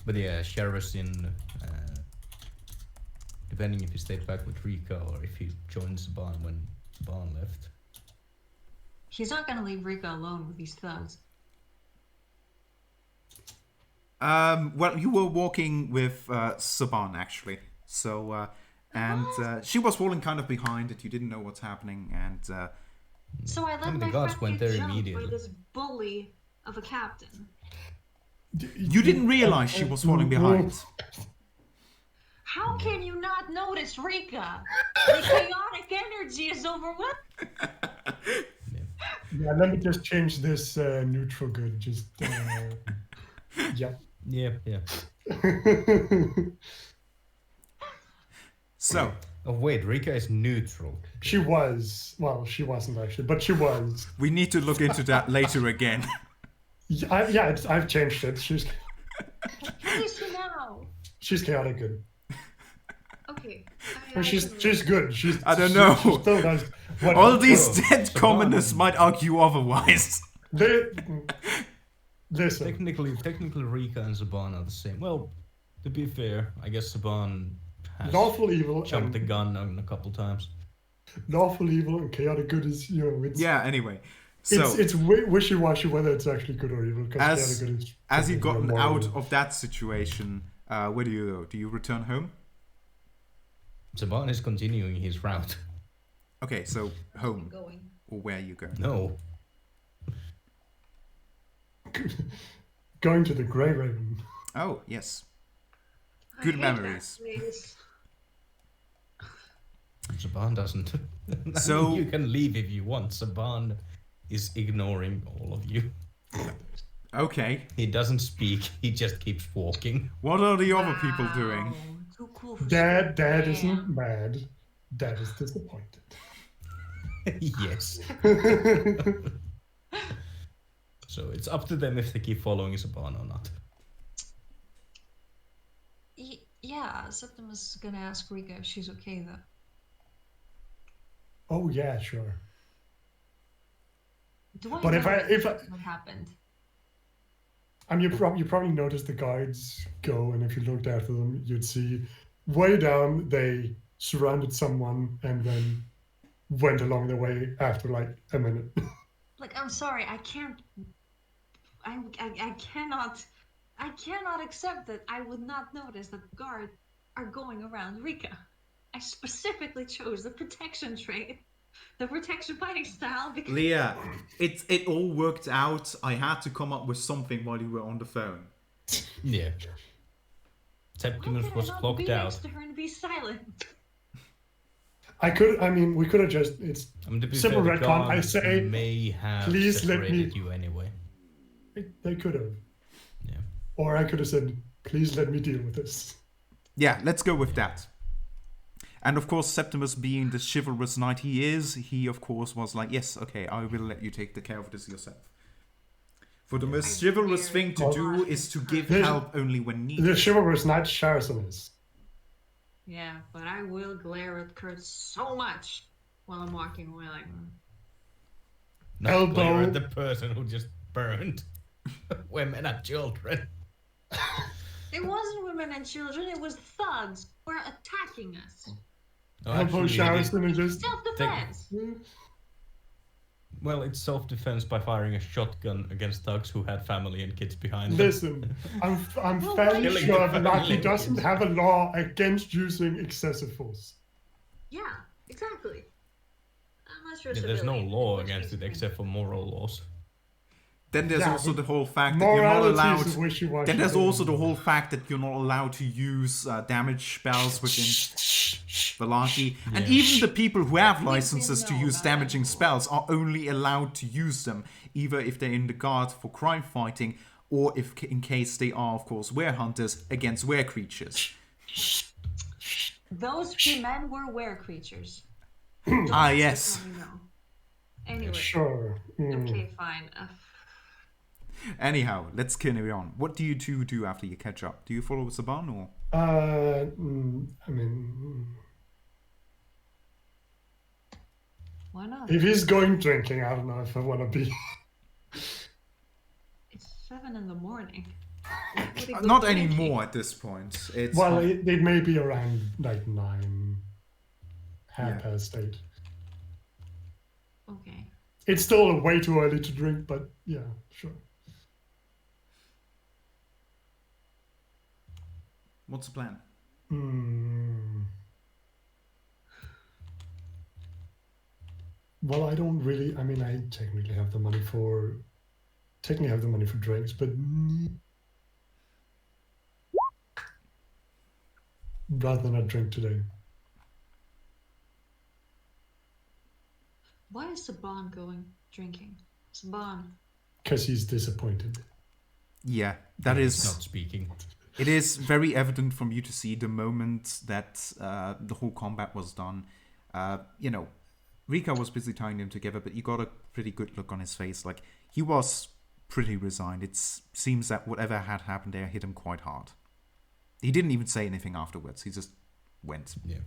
But yeah, Sharison, depending if he stayed back with Rika or if he joined Saban when Saban left. He's not gonna leave Rika alone with these thugs. Well, you were walking with Saban, actually. So, she was falling kind of behind it. You didn't know what's happening, and So I let mean, the my guards friend went get there jumped by immediately. this bully of a captain. you didn't realize she was falling behind. How can you not notice Rika? The chaotic energy is overwhelming. Yeah, let me just change this neutral good. Just yeah. Yeah. So, Oh wait, Rika is neutral. She was. Well, she wasn't actually, but she was. we need to look into that later again. Yeah, I've changed it. She's How is she now? chaotic good. Okay. Well, she's good. I don't know. She still does. What, All these Bro, dead Saban- commoners might argue otherwise. Listen, Technically, Rika and Saban are the same. Well, to be fair, I guess Saban has lawful evil jumped the and gun on a couple times. lawful evil and chaotic good is it's Yeah, anyway. So, it's wishy-washy whether it's actually good or evil. Because as chaotic good is as you've technically gotten moral. out of that situation, where do you go? Do you return home? Saban is continuing his route. Okay, so home, Going. or where you go. No. Going to the Grey Raven. Oh, yes. I Good hate that memories. place. Saban doesn't. So- you can leave if you want. Saban is ignoring all of you. Okay. He doesn't speak. He just keeps walking. What are the other people doing? Wow, Too cool for Dad school. isn't mad. Dad is disappointed. Yes. So it's up to them if they keep following Saban or not. Yeah, Septimus is gonna ask Rika if she's okay though. Oh yeah, sure. Do I But if know I- what happened? I mean, you probably noticed the guards go, and if you looked after them, you'd see way down they surrounded someone and then went along their way after like a minute. Like, I'm sorry, I can't. I cannot. I cannot accept that I would not notice that the guard are going around Rika. I specifically chose the protection trait, the protection fighting style because Leah, it all worked out. I had to come up with something while you were on the phone. Yeah. how Septimus can I was not clocked be out. next to her and be silent? We could have just, it's I mean, to be simple fair, the retcon. I guards say, may have please let me- separated you anyway. they could have. Yeah. Or I could have said, please let me deal with this. Yeah, let's go with that. And of course, Septimus being the chivalrous knight he is, he of course was like, yes, okay, I will let you take the care of this yourself. For the most chivalrous thing to do is to give There's- help only when The needed. chivalrous knight Sharson is. Yeah, but I will glare at Kurt so much while I'm walking away like. Not Elbow. glare at the person who just burned women and children. It wasn't women and children, it was thugs who were attacking us. No, Elbow actually, it is- Sharson and just. Self-defense. well, it's self-defense by firing a shotgun against thugs who had family and kids behind them. Listen, I'm Well, fairly killing sure the that Naki family. doesn't have a law against using excessive force. Yeah, exactly. I'm not sure. Yeah, there's no civilian, law which against is it fine. except for moral laws. Then there's Yeah, also but the whole fact that you're not Morality allowed. is wishy-washy. Then there's also the whole fact that you're not allowed to use damage spells within Velaki. And Yeah. even the people who have We licenses didn't to know use about that damaging before. spells are only allowed to use them, either if they're in the guard for crime fighting, or if in case they are, of course, werehunters against were creatures. Those men were were creatures. Ah, yes. Let me know. Anyway, Sure. okay, fine. Anyhow, let's carry on. What do you two do after you catch up? Do you follow Saban or? I mean, Why not? if he's going drinking, I don't know if I want to be. It's 7 in the morning. Why would he go Not drinking? anymore at this point. It's Well, it may be around like 9, Yeah. past 8. Okay. It's still way too early to drink, but yeah, sure. What's the plan? Well, I don't really. I mean, I technically have the money for drinks, but rather not drink today. Why is Saban going drinking? Saban. Because he's disappointed. Yeah, that He's is. not speaking. It is very evident from you to see the moment that the whole combat was done. Rika was busy tying them together, but you got a pretty good look on his face. Like, he was pretty resigned. It seems that whatever had happened there hit him quite hard. He didn't even say anything afterwards. He just went. Yeah.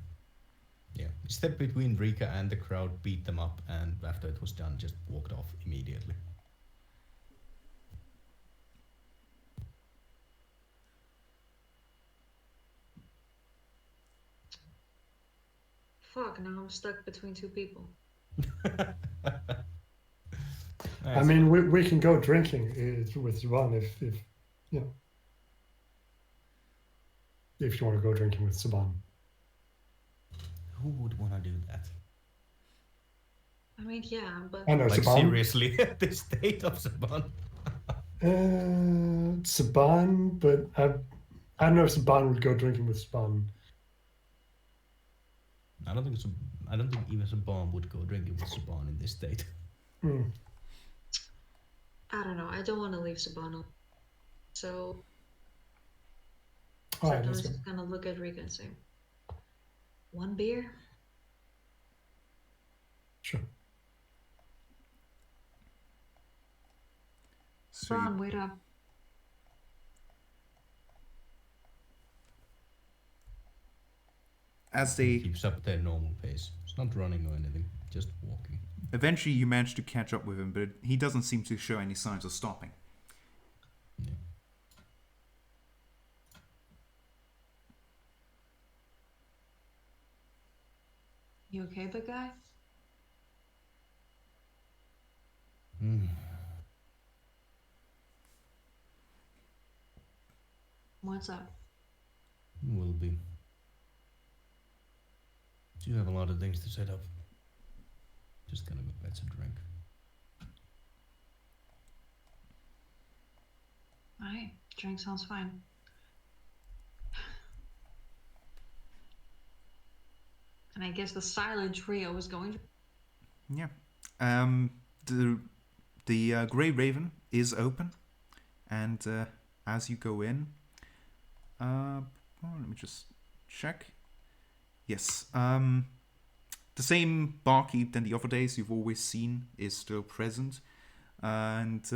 He stepped between Rika and the crowd, beat them up, and after it was done, just walked off immediately. Fuck, now I'm stuck between 2 people. I mean, we can go drinking with Saban if if you want to go drinking with Saban. Who would want to do that? I mean, yeah, but I know Like Saban. seriously, at the state of Saban. Saban, but I don't know if Saban would go drinking with Saban. I don't think even Saban would go drinking with Saban in this state. I don't know. I don't want to leave Saban alone. So All right, sometimes let's go. just kind of look at Rika and say, 1 beer? Sure. So Saban, wait up. as they Keeps up their normal pace. It's not running or anything, just walking. eventually you manage to catch up with him, but he doesn't seem to show any signs of stopping. Yeah. You okay, big guy? What's up? Will be. You have a lot of things to set up. Just gonna go get some drink. Alright, drink sounds fine. And I guess the silent trio is going to... Yeah. The Grey Raven is open, and as you go in, let me just check. Yes. The same barkeep than the other days you've always seen is still present, and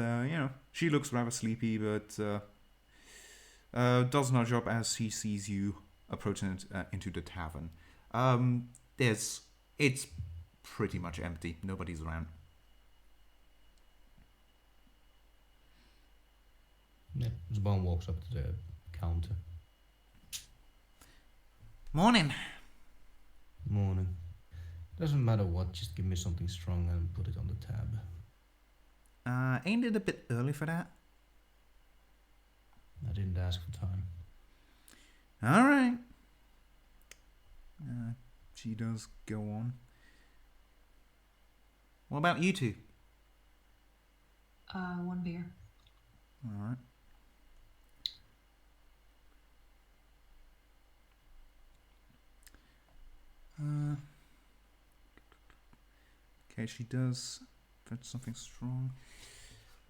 she looks rather sleepy, but does nudge up as he sees you approaching into the tavern. It's pretty much empty. Nobody's around. Yeah, Saban walks up to the counter. Morning. Morning. Doesn't matter what, just give me something strong and put it on the tab. Ain't it a bit early for that? I didn't ask for time. All right. She does go on. What about you two? 1 beer. All right. Okay, she does. That's something strong.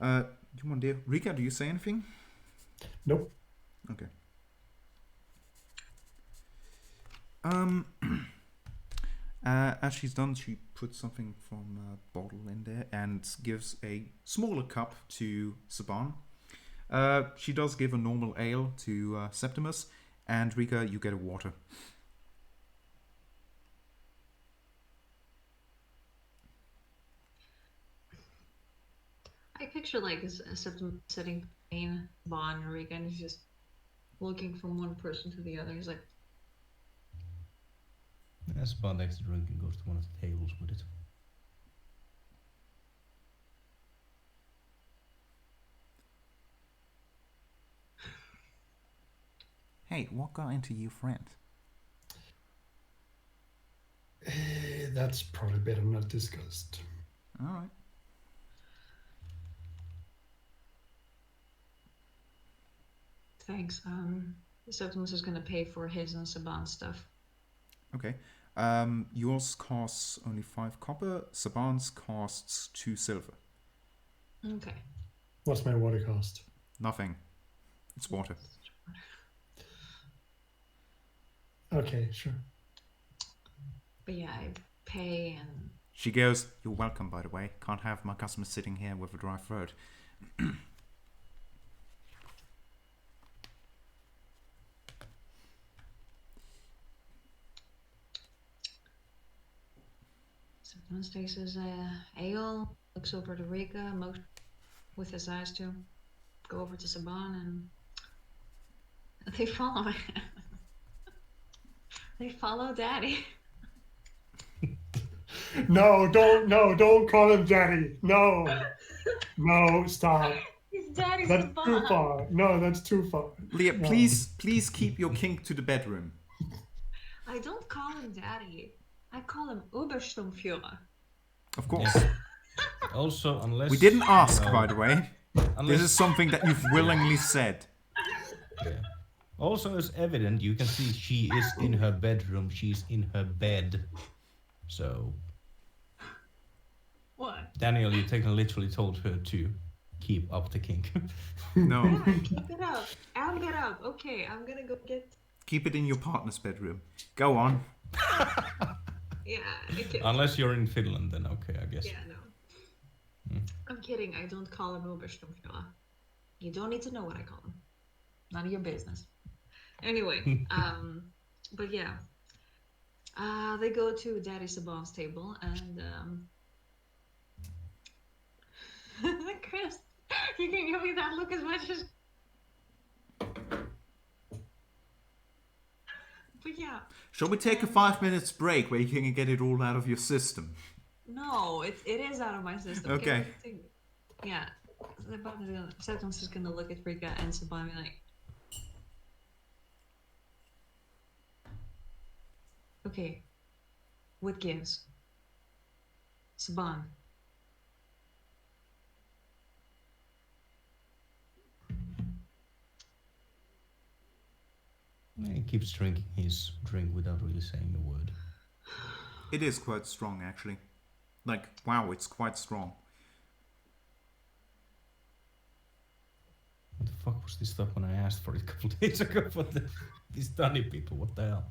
You want to, Rika? Do you say anything? Nope. As she's done, she puts something from a bottle in there and gives a smaller cup to Saban. She does give a normal ale to Septimus, and Rika, you get a water. I picture like a Septimus sitting between Bon and Rika, and he's just looking from one person to the other. He's like, As Bond takes the drink and goes to one of the tables with it. Hey, what got into you, friend? That's probably better not discussed. All right. thanks. Septimus is gonna pay for his and Saban's stuff. Okay. Yours costs only 5 copper. Saban's costs 2 silver. Okay. What's my water cost? Nothing. It's water. Okay, sure. But yeah, I pay and She goes, "You're welcome, by the way. Can't have my customers sitting here with a dry throat." Septimus takes his ale, looks over to Rika, with his eyes to go over to Saban, and they follow. They follow Daddy. No, don't call him daddy. No. No, stop. He's Daddy That's Saban. too far. No, that's too far. Leah, No. please keep your kink to the bedroom. I don't call him Daddy. I call him Obersturmführer. Of course. Yeah. Also, unless We didn't ask, you know, by the way. unless, This is something that you've willingly said. yeah. Also, it's evident you can see she is in her bedroom. She's in her bed. So, What? Daniel, you literally told her to keep up the kink. No. Yeah, keep it up. Amp it up. Okay, I'm gonna go get. Keep it in your partner's bedroom. Go on. Yeah. Okay. Unless you're in Finland, then okay, I guess. Yeah, no. Hmm. I'm kidding. I don't call him Obersturmführer. You don't need to know what I call him. None of your business. Anyway, but yeah. They go to Daddy Saban's table and Chris, you can give me that look as much as. But yeah. Shall we take a 5 minutes break where you can get it all out of your system? No, it is out of my system. Okay. Yeah. Septimus is gonna look at Rika and Saban and be like, okay, what gives? Saban. He keeps drinking his drink without really saying a word. It is quite strong, actually. Like, wow, it's quite strong. What the fuck was this stuff when I asked for it a couple of days ago for these tiny people? What the hell?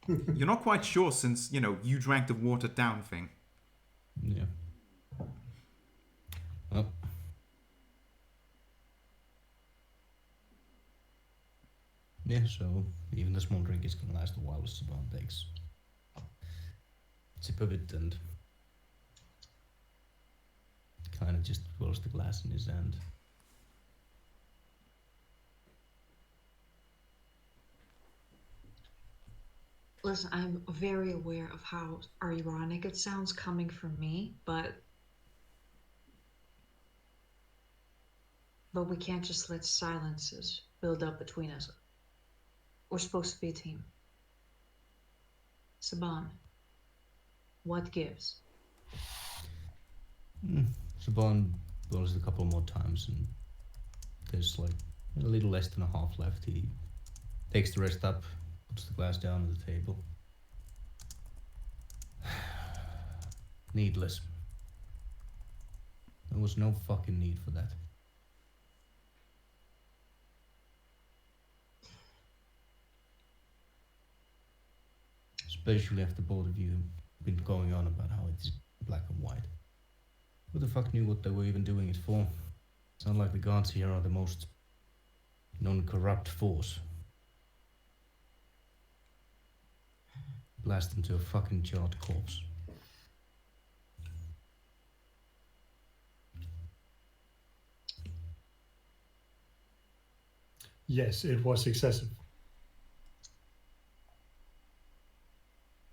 You're not quite sure since, you drank the watered down thing. Yeah. Well. Yeah, so even the small drink is gonna last a while. Saban takes a sip of it and kind of just rolls the glass in his hand. Listen, I'm very aware of how ironic it sounds coming from me, but we can't just let silences build up between us. We're supposed to be a team. Saban, what gives? Saban rolls it a couple more times and there's like a little less than a half left. He takes the rest up, puts the glass down on the table. Needless. There was no fucking need for that. Especially after both of you been going on about how it's black and white. Who the fuck knew what they were even doing it for? Sound like the guards here are the most non-corrupt force. Blast into a fucking charred corpse. Yes, it was excessive.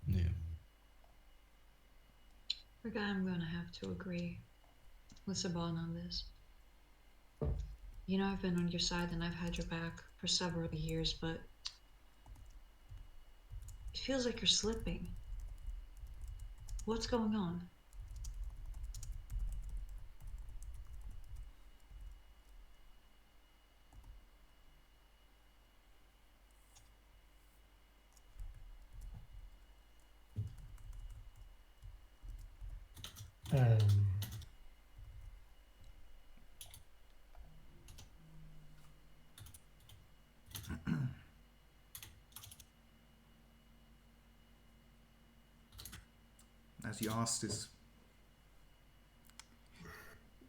Yeah. Okay, I'm gonna have to agree with Saban on this. You know, I've been on your side and I've had your back for several years, but it feels like you're slipping. What's going on? Um, As you asked, is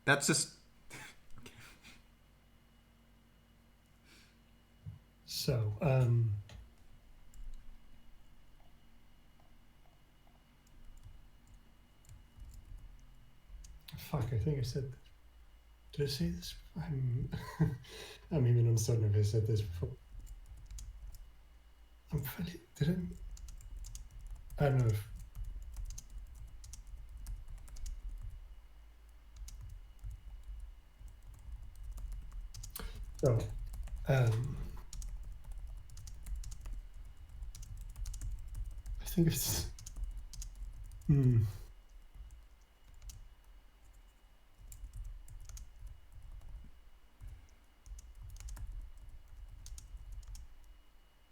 that's just so, fuck, I think I said, did I say this? I'm even uncertain if I said this before. I'm fairly, I don't know if, so, I think it's,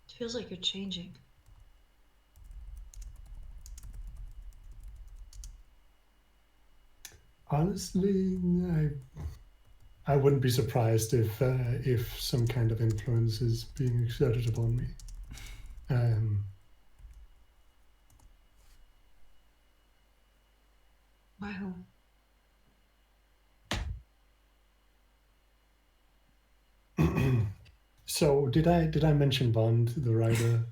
It feels like you're changing. honestly, I wouldn't be surprised if some kind of influence is being exerted upon me. By who? So did I mention Bond, the writer?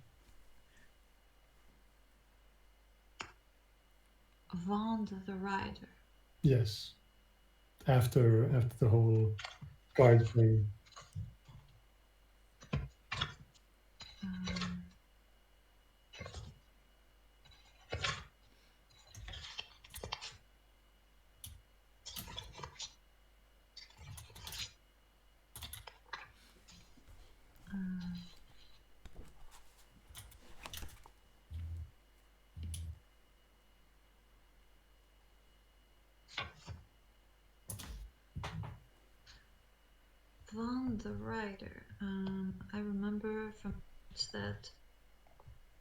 Vaughn the Rider. Yes. After the whole guard thing. Um, Vaughn the Rider. I remember from that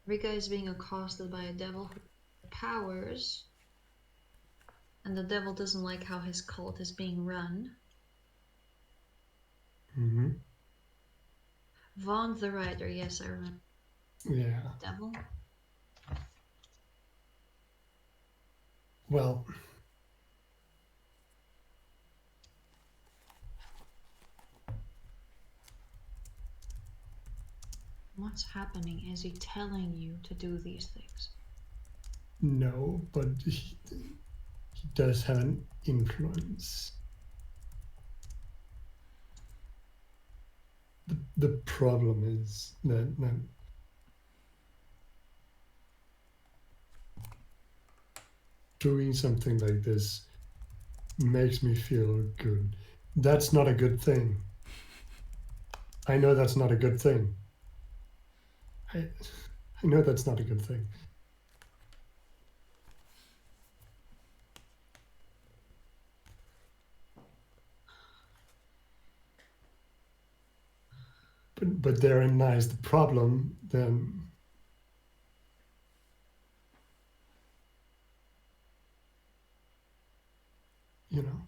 Rika is being accosted by a devil who has powers, and the devil doesn't like how his cult is being run. Mm-hmm. Vaughn the Rider, yes, I remember. Yeah. Devil? Well, What's happening? Is he telling you to do these things? no, but he does have an influence. The problem is that doing something like this makes me feel good. That's not a good thing. I know that's not a good thing. I know that's not a good thing. But therein lies the problem. Then, you know.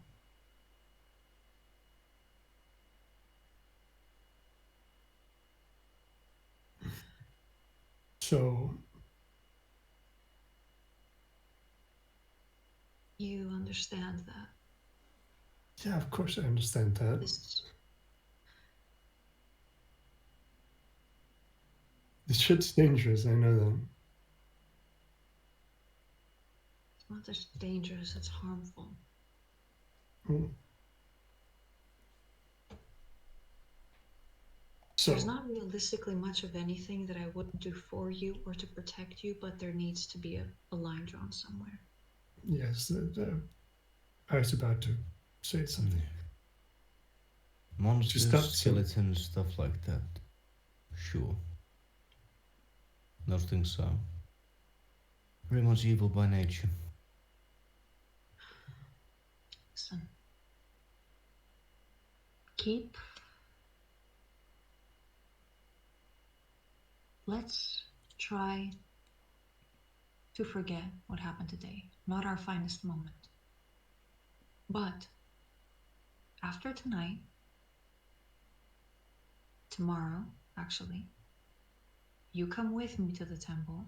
So understand that. Yeah, of course I understand that. This shit's dangerous, I know that. It's not just dangerous, it's harmful. Mm. So, There's not realistically much of anything that I wouldn't do for you or to protect you, but there needs to be a line drawn somewhere. yes, I was about to say something. Monsters, stop skeletons, stuff like that. Sure. Those things are very much evil by nature. Listen. Keep. Let's try to forget what happened today. Not our finest moment. But after tonight, tomorrow, actually, you come with me to the temple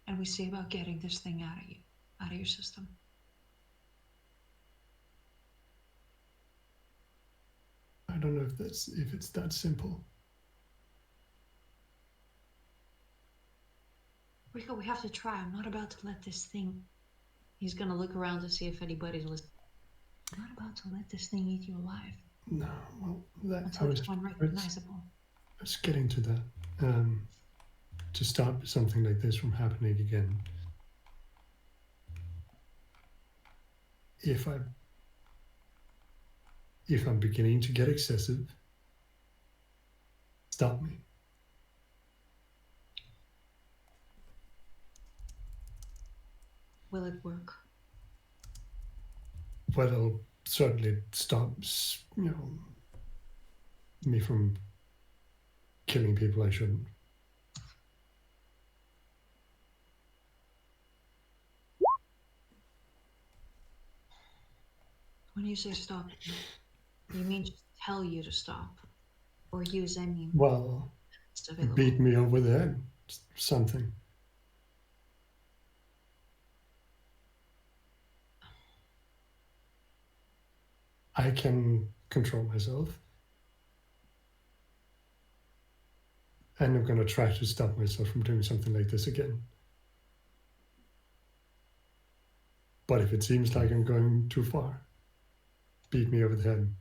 and we see about getting this thing out of you, out of your system. I don't know if it's that simple. Rico, we have to try. I'm not about to let this thing. He's gonna look around to see if anybody's listening. I'm not about to let this thing eat you alive. No, well, until it's unrecognizable. I was getting to that. To stop something like this from happening again, if I'm beginning to get excessive, stop me. Will it work? Well, it'll certainly stop, me from killing people I shouldn't. When you say stop, you mean just tell you to stop, or use any? Well, beat me over the head, something. I can control myself. And I'm going to try to stop myself from doing something like this again. But if it seems like I'm going too far, beat me over the head.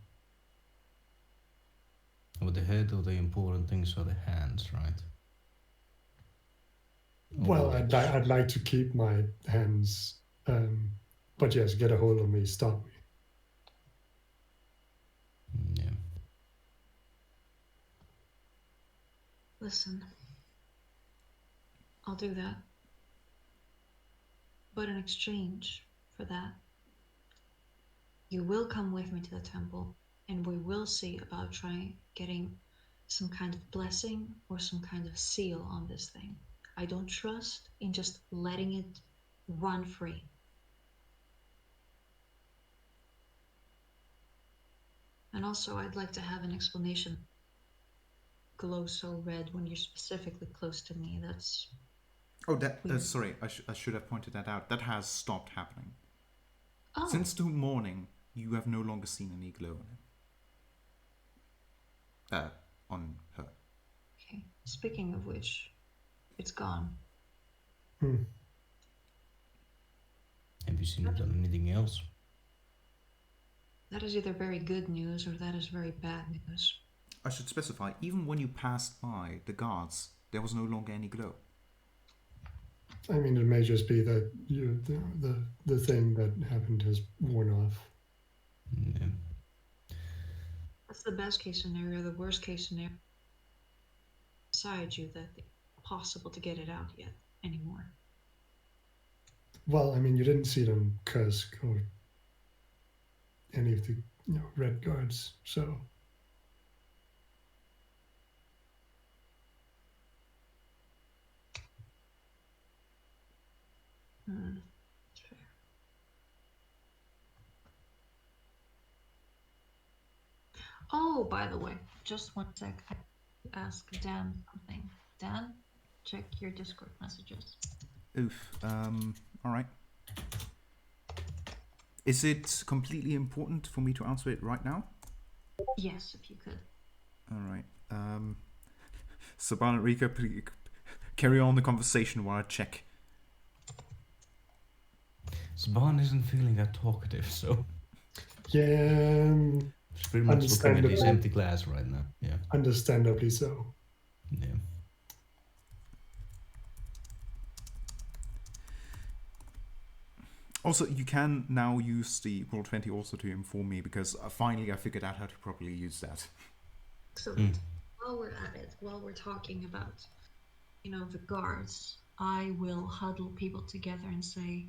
Over the head, or the important things are the hands, right? Well, I'd like to keep my hands, but yes, get a hold of me, stop me. Yeah. Listen, I'll do that. But in exchange for that, you will come with me to the temple, and we will see about trying getting some kind of blessing or some kind of seal on this thing. I don't trust in just letting it run free. And also, I'd like to have an explanation. Glow so red when you're specifically close to me. That's. Oh, that. Sorry, I should have pointed that out. That has stopped happening. Oh. Since the morning, you have no longer seen any glow on him. On her. Okay. Speaking of which, it's gone. Have you seen it done anything else? That is either very good news or that is very bad news. I should specify, even when you passed by the guards, there was no longer any glow. I mean, it may just be that the thing that happened has worn off. Yeah. That's the best case scenario. The worst case scenario, beside you, that it's possible to get it out yet anymore. Well, I mean, you didn't see it on Kursk or any of the red guards, so. That's fair. Oh, by the way, just one sec. I ask Dan something. Dan, check your Discord messages. Oof. All right. Is it completely important for me to answer it right now? Yes, if you could. All right. Saban and Rika, carry on the conversation while I check. Saban isn't feeling that talkative, so Yeah, he's pretty much looking at his understandably. empty glass right now. Yeah. Understandably so. Yeah. Also, you can now use the Roll20 also to inform me, because finally I figured out how to properly use that. Excellent. While we're at it, while we're talking about, the guards, I will huddle people together and say,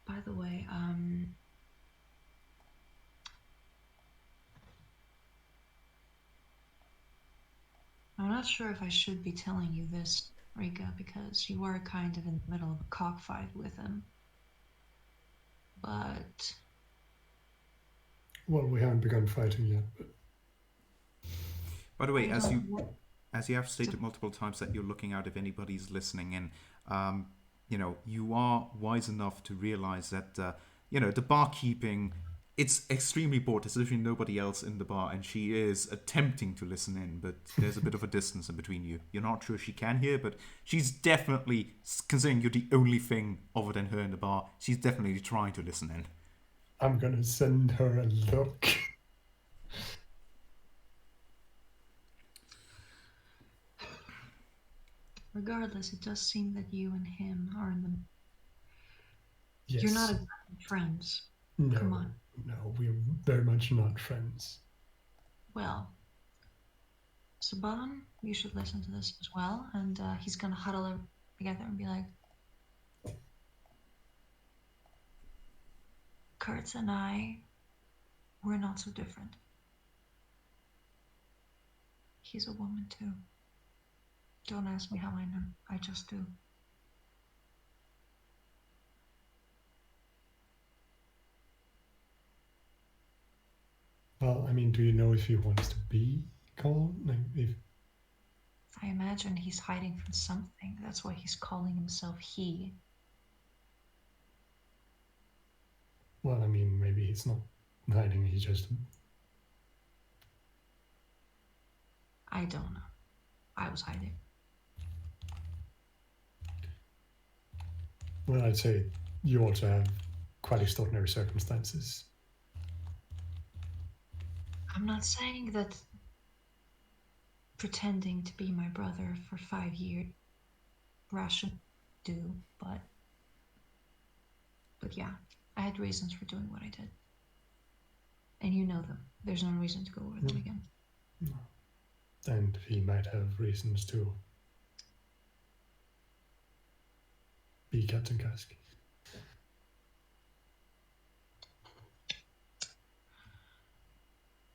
by the way, I'm not sure if I should be telling you this, Rika, because you are kind of in the middle of a cockfight with him. But Well, we haven't begun fighting yet, but By the way, I as don't know. you have stated multiple times that you're looking out if anybody's listening in, you are wise enough to realize that, the barkeeping, it's extremely bored. There's literally nobody else in the bar, and she is attempting to listen in, but there's a bit of a distance in between you. You're not sure she can hear, but she's definitely, considering you're the only thing other than her in the bar, she's definitely trying to listen in. I'm gonna send her a look. Regardless, it does seem that you and him are in the. Yes. You're not exactly friends. No, Come on. no, we're very much not friends. Well, Saban, you should listen to this as well, and he's gonna huddle everyone together and be like, Kurtz and I, we're not so different. He's a woman too. Don't ask me how I know. I just do. Well, I mean, do you know if he wants to be called? Like, if I imagine he's hiding from something. That's why he's calling himself he. well, I mean, maybe he's not hiding. He's just. I don't know. I was hiding. Well, I'd say you also have quite extraordinary circumstances. I'm not saying that pretending to be my brother for 5 years Russian do, but yeah, I had reasons for doing what I did. And you know them. There's no reason to go over them again. No. And he might have reasons to be Captain Kask.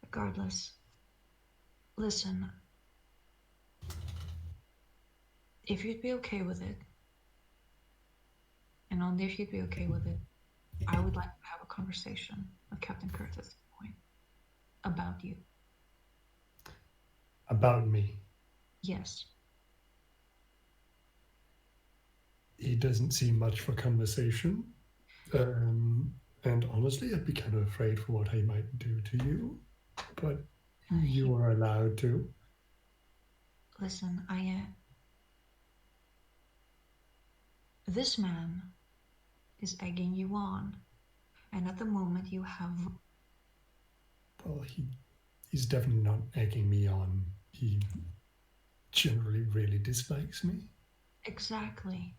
Regardless, listen, if you'd be okay with it, and only if you'd be okay with it, I would like to have a conversation with Captain Kurtz at this point about you. About me. Yes. He doesn't seem much for conversation. And honestly, I'd be kind of afraid for what he might do to you. But you are allowed to. Listen, this man is egging you on, and at the moment you have. Well, he's definitely not egging me on. He generally really dislikes me. Exactly.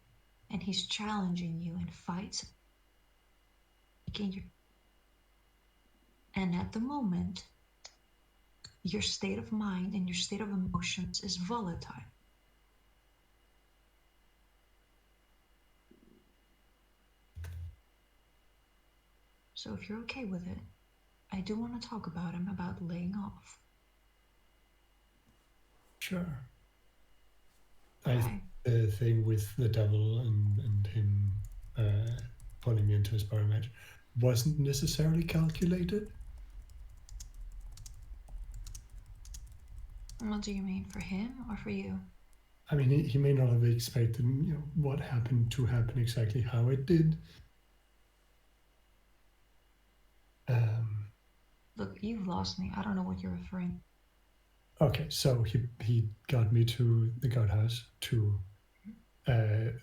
And he's challenging you in fights. And at the moment, your state of mind and your state of emotions is volatile. So if you're okay with it, I do want to talk about him, about laying off. Sure. Okay. The thing with the devil and him pulling me into his power match wasn't necessarily calculated. What do you mean, for him or for you? I mean, he may not have expected, what happened to happen exactly how it did. You've lost me. I don't know what you're referring. Okay, so he got me to the guardhouse to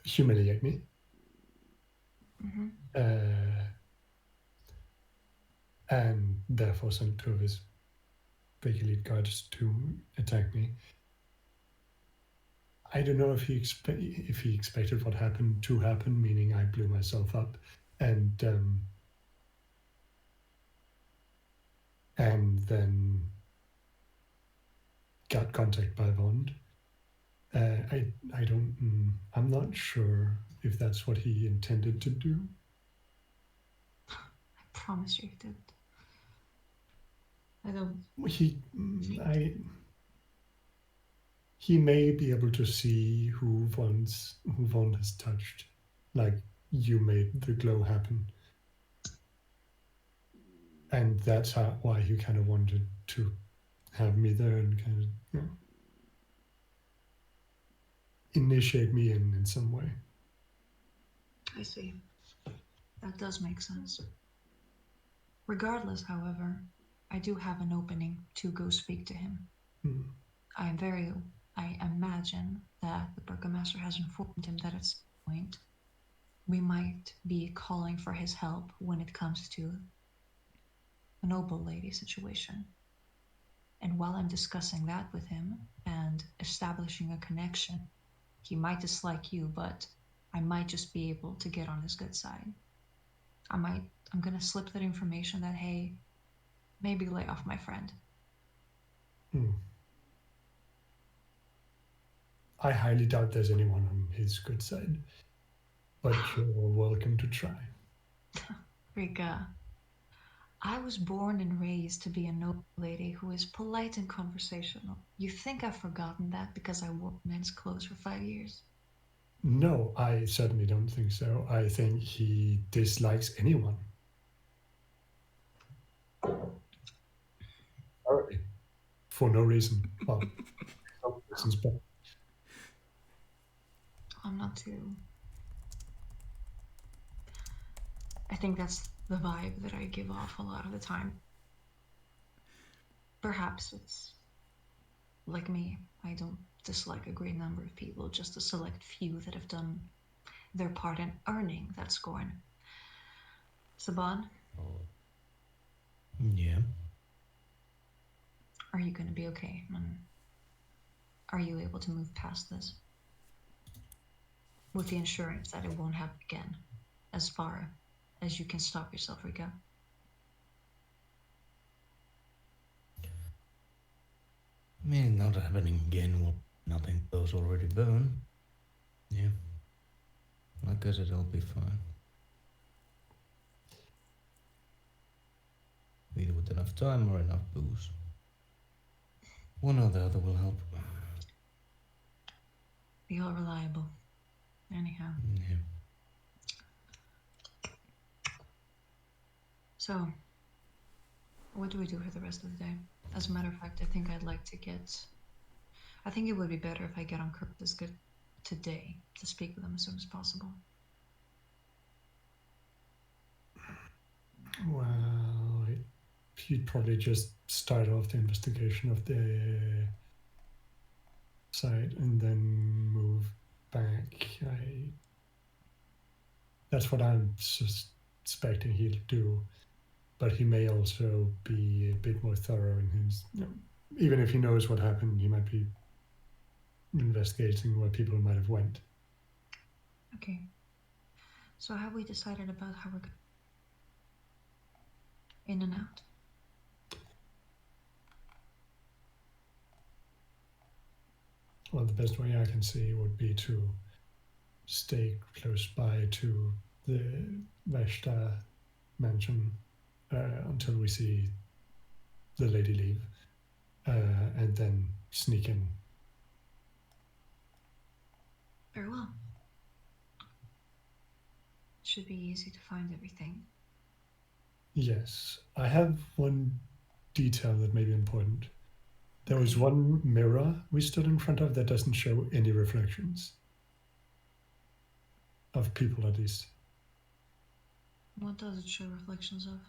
humiliate me. Mm-hmm. And therefore sent two of his big elite guards to attack me. I don't know if he expected what happened to happen, meaning I blew myself up, and then got contact by Bond. I don't. I'm not sure if that's what he intended to do. I promise you did. I don't. He may be able to see who Vaughn has touched, like you made the glow happen, and that's why he kind of wanted to have me there and kind of initiate me in some way. I see. That does make sense. Regardless, however, I do have an opening to go speak to him. Hmm. I imagine that the burgomaster has informed him that at some point we might be calling for his help when it comes to a noble lady situation. And while I'm discussing that with him and establishing a connection, he might dislike you, but I might just be able to get on his good side. I'm gonna slip that information that, hey, maybe lay off my friend. I highly doubt there's anyone on his good side, but you're welcome to try. Rika, I was born and raised to be a noble lady who is polite and conversational. You think I've forgotten that because I wore men's clothes for 5 years? No, I certainly don't think so. I think he dislikes anyone. Thoroughly. For no reason. Well, some reasons, but I'm not too. I think that's the vibe that I give off a lot of the time. Perhaps it's like me. I don't dislike a great number of people, just a select few that have done their part in earning that scorn. Saban, Yeah. are you going to be okay? Are you able to move past this? With the assurance that it won't happen again, as far as you can stop yourself, Rika? I mean, not happening again. Well, nothing goes already burned. Yeah. I guess it'll be fine. Either with enough time or enough booze. One or the other will help. Be all reliable. Anyhow. Yeah. So, what do we do for the rest of the day? As a matter of fact, I think it would be better if I get on Curtis good today to speak with him as soon as possible. well, he'd probably just start off the investigation of the site and then move back. That's what I'm suspecting he'll do, but he may also be a bit more thorough in his. Even if he knows what happened, he might be investigating where people might have went. Okay. So have we decided about how we're going in and out? Well, the best way I can see would be to stay close by to the Vashta mansion until we see the lady leave, and then sneak in. Very well. Should be easy to find everything. Yes, I have one detail that may be important. There was one mirror we stood in front of that doesn't show any reflections of people, at least. What does it show reflections of?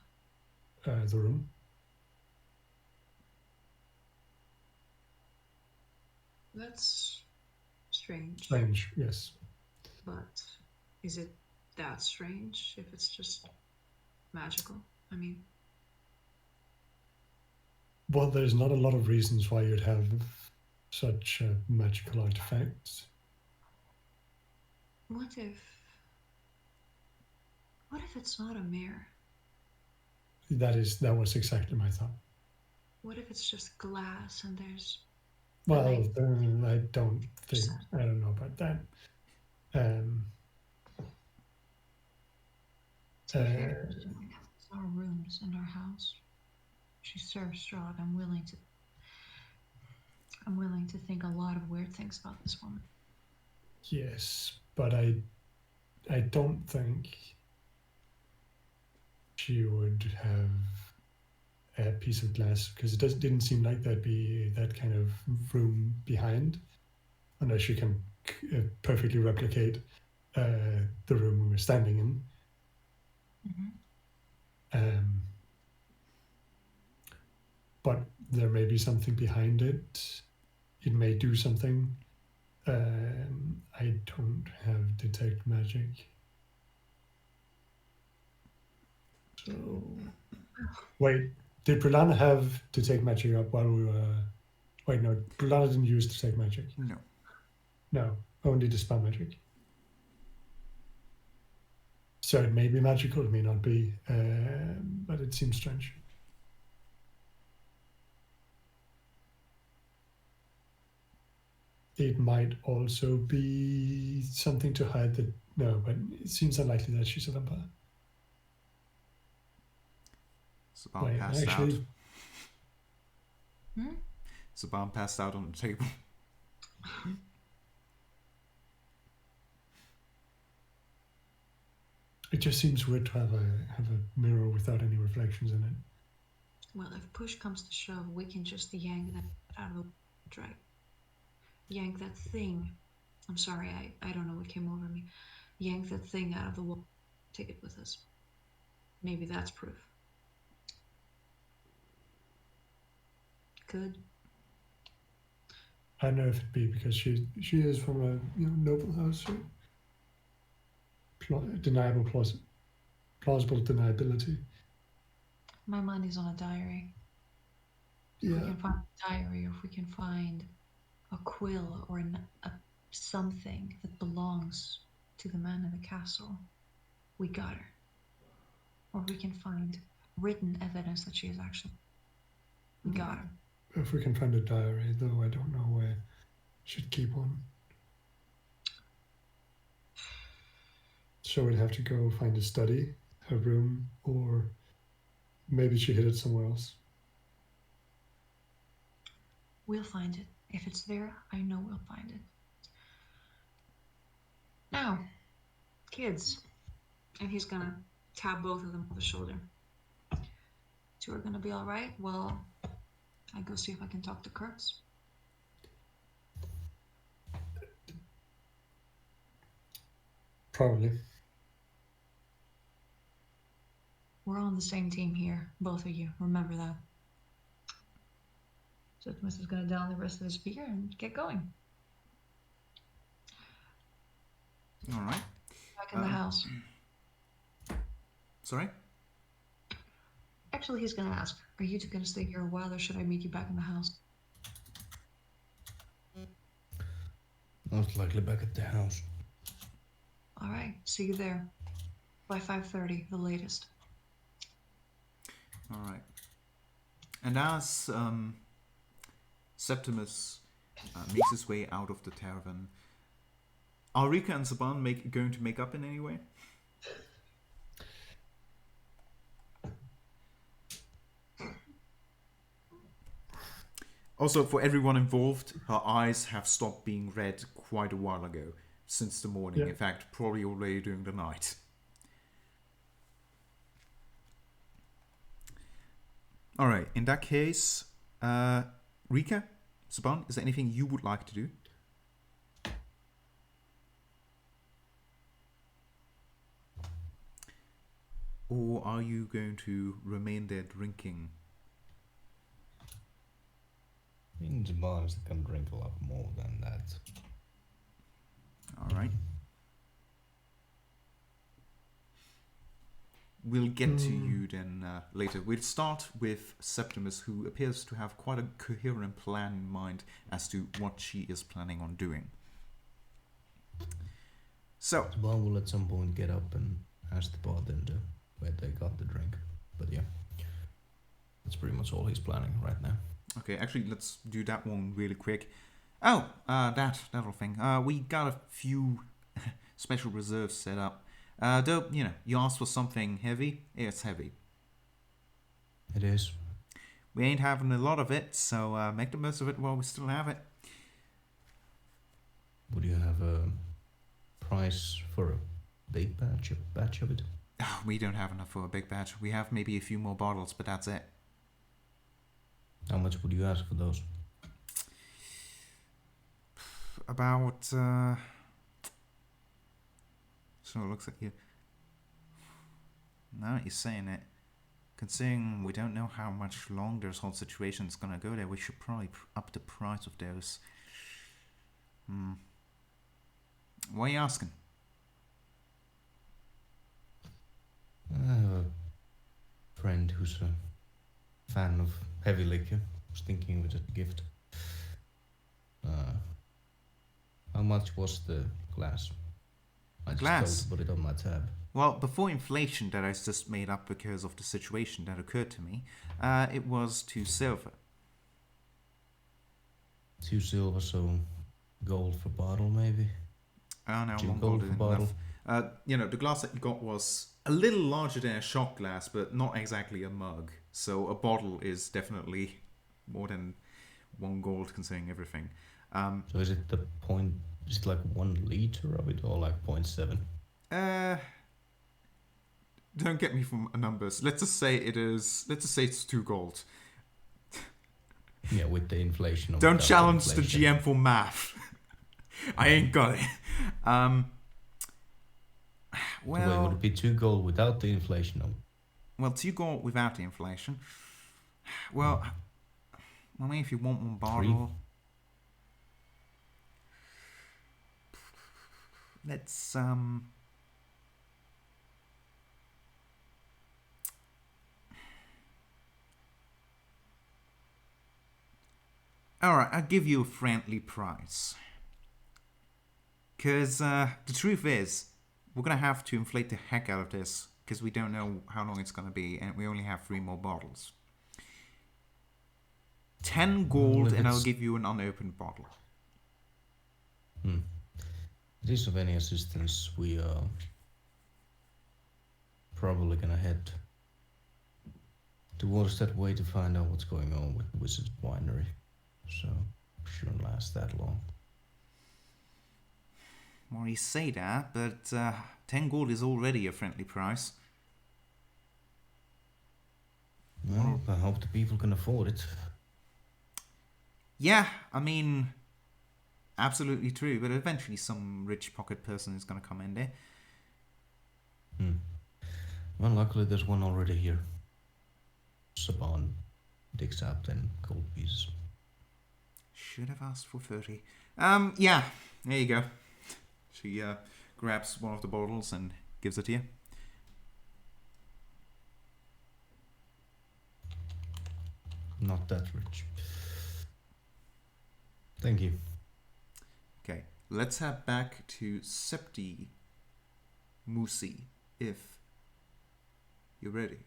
The room. That's strange. Strange, yes. But is it that strange if it's just magical? I mean, Well, there's not a lot of reasons why you'd have such magical artifacts. what if it's not a mirror? That was exactly my thought. What if it's just glass and there's Well, like I don't know about that. to be fair, she might have our rooms in our house. She's so strong. I'm willing to think a lot of weird things about this woman. Yes, but I don't think she would have a piece of glass because didn't seem like there'd be that kind of room behind, unless you can perfectly replicate the room we were standing in. But there may be something behind it. It may do something. I don't have detect magic. So, wait, did Brulana have detect magic up while we were? Wait, no, Brulana didn't use detect magic. No. No, only dispel magic. So it may be magical, it may not be, but it seems strange. It might also be something to hide the. No, but it seems unlikely that she's a vampire. Saban Wait, passed actually, out. Saban passed out on the table. it just seems weird to have a mirror without any reflections in it. Well, if push comes to shove, we can just yank that out of the right. Yank that thing. I'm sorry, I don't know what came over me. Yank that thing out of the wall. Take it with us. Maybe that's proof. Good. I don't know if it'd be because she is from a noble house. So plausible deniability. My money's on a diary. Yeah. If we can find a diary, or if we can find a quill or something that belongs to the man in the castle, we got her. Or we can find written evidence that she is actually. We got her. If we can find a diary, though, I don't know where she'd keep one. So we'd have to go find a study, her room, or maybe she hid it somewhere else. We'll find it. If it's there, I know we'll find it. Now, kids. And he's gonna tap both of them on the shoulder. Two are gonna be all right. Well, I go see if I can talk to Kurtz. Probably. We're on the same team here, both of you. Remember that. Septimus is gonna down the rest of the speaker and get going. All right. Back in the house. Sorry? Actually, he's gonna ask, are you two gonna stay here a while, or should I meet you back in the house? Most likely back at the house. All right, see you there. By 5:30, the latest. All right. And as Septimus makes his way out of the tavern, are Rika and Saban going to make up in any way? Also, for everyone involved, her eyes have stopped being red quite a while ago, since the morning. Yeah. In fact, probably already during the night. All right. In that case, Rika, Saban, is there anything you would like to do? Or are you going to remain there drinking? In the bars, they can drink a lot more than that. All right. We'll get to you then later. We'll start with Septimus, who appears to have quite a coherent plan in mind as to what she is planning on doing. So, The bar will at some point get up and ask the bartender where they got the drink. But yeah, that's pretty much all he's planning right now. okay, actually, let's do that one really quick. Oh, that little thing. We got a few special reserves set up. Though, you asked for something heavy. It's heavy. It is. We ain't having a lot of it, so make the most of it while we still have it. Would you have a price for a big batch of it? Oh, we don't have enough for a big batch. We have maybe a few more bottles, but that's it. How much would you ask for those? About, so it looks like you... Now that you're saying it, considering we don't know how much longer this whole situation is going to go there, we should probably up the price of those. Why are you asking? I have a friend who's a fan of heavy liquor. I was thinking with a gift. How much was the glass? I just Glass? told to put it on my tab. Well, before inflation that I just made up because of the situation that occurred to me, it was 2 silver. 2 silver, so gold for bottle maybe? Oh no, 2 1 gold gold for isn't bottle. enough. The glass that you got was a little larger than a shot glass, but not exactly a mug. So a bottle is definitely more than 1 gold considering everything. So is it is it like 1 liter of it or like 0.7? Don't get me from numbers. Let's just say it's 2 gold. Yeah, with the inflation. Don't challenge the GM for math. I ain't got it. Well, Well, would it be 2 gold without the inflation? well, 2 gold without the inflation. Well, I mean, if you want 1 bottle, let's all right, I'll give you a friendly price. Because the truth is, we're going to have to inflate the heck out of this because we don't know how long it's going to be and we only have 3 more bottles. 10 gold and I'll give you an unopened bottle. If it is of any assistance, we are probably gonna head towards that way to find out what's going on with Wizard's Winery. So, shouldn't last that long. Well, you say that, but 10 gold is already a friendly price. Well, I hope the people can afford it. Yeah, I mean, absolutely true, but eventually some rich pocket person is going to come in there. Well, luckily there's one already here. Saban digs out 10 gold pieces. Should have asked for 30. Yeah, there you go. She grabs one of the bottles and gives it to you. Not that rich. Thank you. Okay, let's head back to Septi Musi, if you're ready.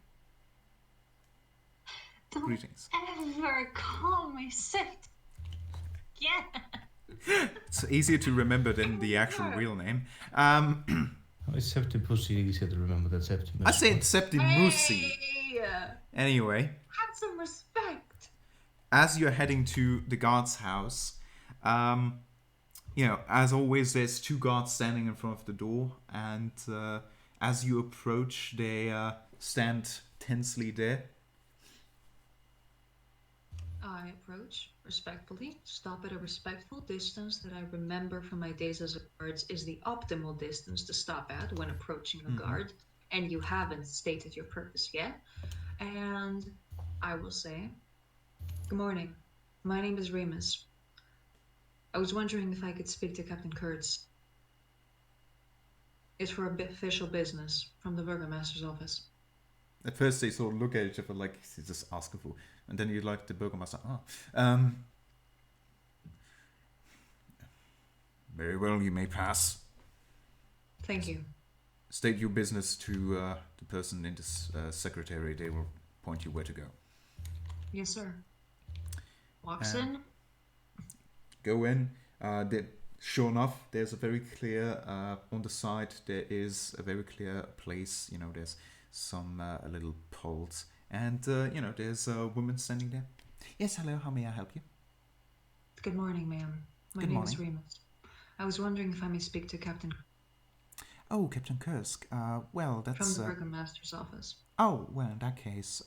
Don't Greetings. ever call me Sept. Yeah. It's easier to remember than the actual real name. It's Septipussy easier to remember than Septimus. I said Septi Musi. Hey, Anyway, have some respect. as you're heading to the guard's house, as always, there's 2 guards standing in front of the door, and as you approach, they stand tensely there. I approach respectfully, stop at a respectful distance that I remember from my days as a guard is the optimal distance to stop at when approaching a guard, and you haven't stated your purpose yet. And I will say, "Good morning. My name is Remus. I was wondering if I could speak to Captain Kurtz. It's for official business from the Burgomaster's office. At first, they sort of look at each other like he's just asking for, and then you like the Burgomaster. Very well, you may pass. Thank you. State your business to the person in this secretary. They will point you where to go. Yes, sir. Walks in. Go in. Sure enough, there's a very clear on the side. There is a very clear place. You know, there's some little poles, and there's a woman standing there. Yes, hello. How may I help you? Good morning, ma'am. My name is Remus. I was wondering if I may speak to Captain. Oh, Captain Kursk. Well, that's from the Burgomaster's office. Oh, well, in that case,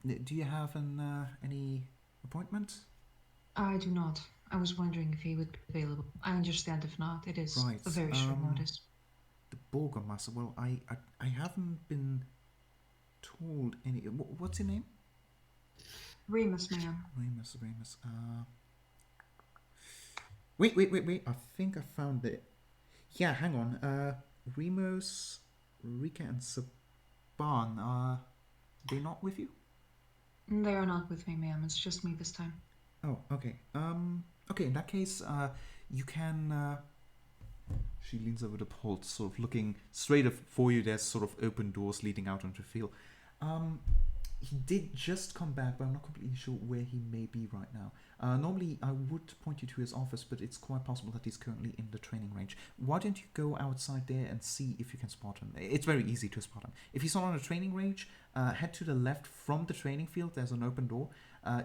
do you have any appointment? I do not. I was wondering if he would be available. I understand if not. It is a very short notice. The Burgomaster. Well, I haven't been told any. What's your name? Remus, ma'am. Remus. Wait. I think I found it. Yeah, hang on. Remus, Rika, and Saban. Are they not with you? They are not with me, ma'am. It's just me this time. Oh, okay. Okay, in that case, you can. She leans over the pole, sort of looking straight for you. There's sort of open doors leading out onto the field. He did just come back, but I'm not completely sure where he may be right now. Normally, I would point you to his office, but it's quite possible that he's currently in the training range. Why don't you go outside there and see if you can spot him? It's very easy to spot him. If he's not on a training range, head to the left from the training field. There's an open door.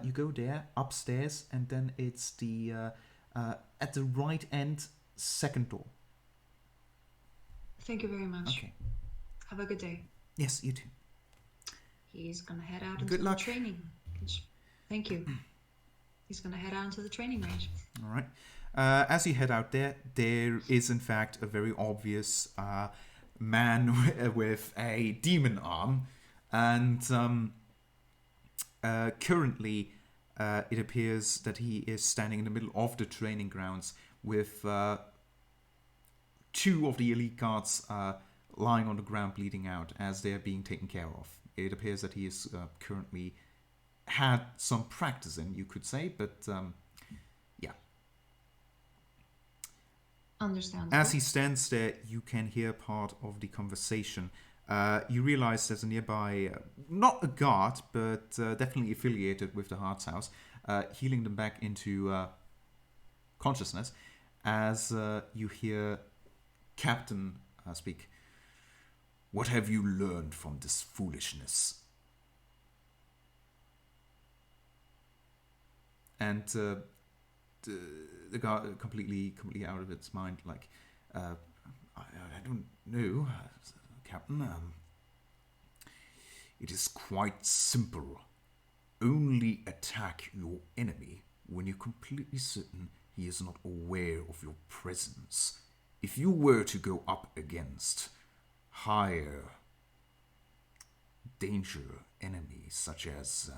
You go there, upstairs, and then it's the at the right end, second door. Thank you very much. Okay. Have a good day. Yes, you too. He's gonna head out Good into luck. the training. Thank you. He's gonna head out into the training range. All right. As you head out there is in fact a very obvious man with a demon arm, and currently it appears that he is standing in the middle of the training grounds with two of the elite guards lying on the ground bleeding out as they're being taken care of. It appears that he is currently had some practice in, you could say, but yeah. Understandable. As he stands there, you can hear part of the conversation. You realize there's a nearby, not a guard, but definitely affiliated with the Heart's House, healing them back into consciousness, as you hear Captain speak. What have you learned from this foolishness? And the guard completely out of its mind, like, I don't know, Captain. It is quite simple. Only attack your enemy when you're completely certain he is not aware of your presence. If you were to go up against higher danger enemies such as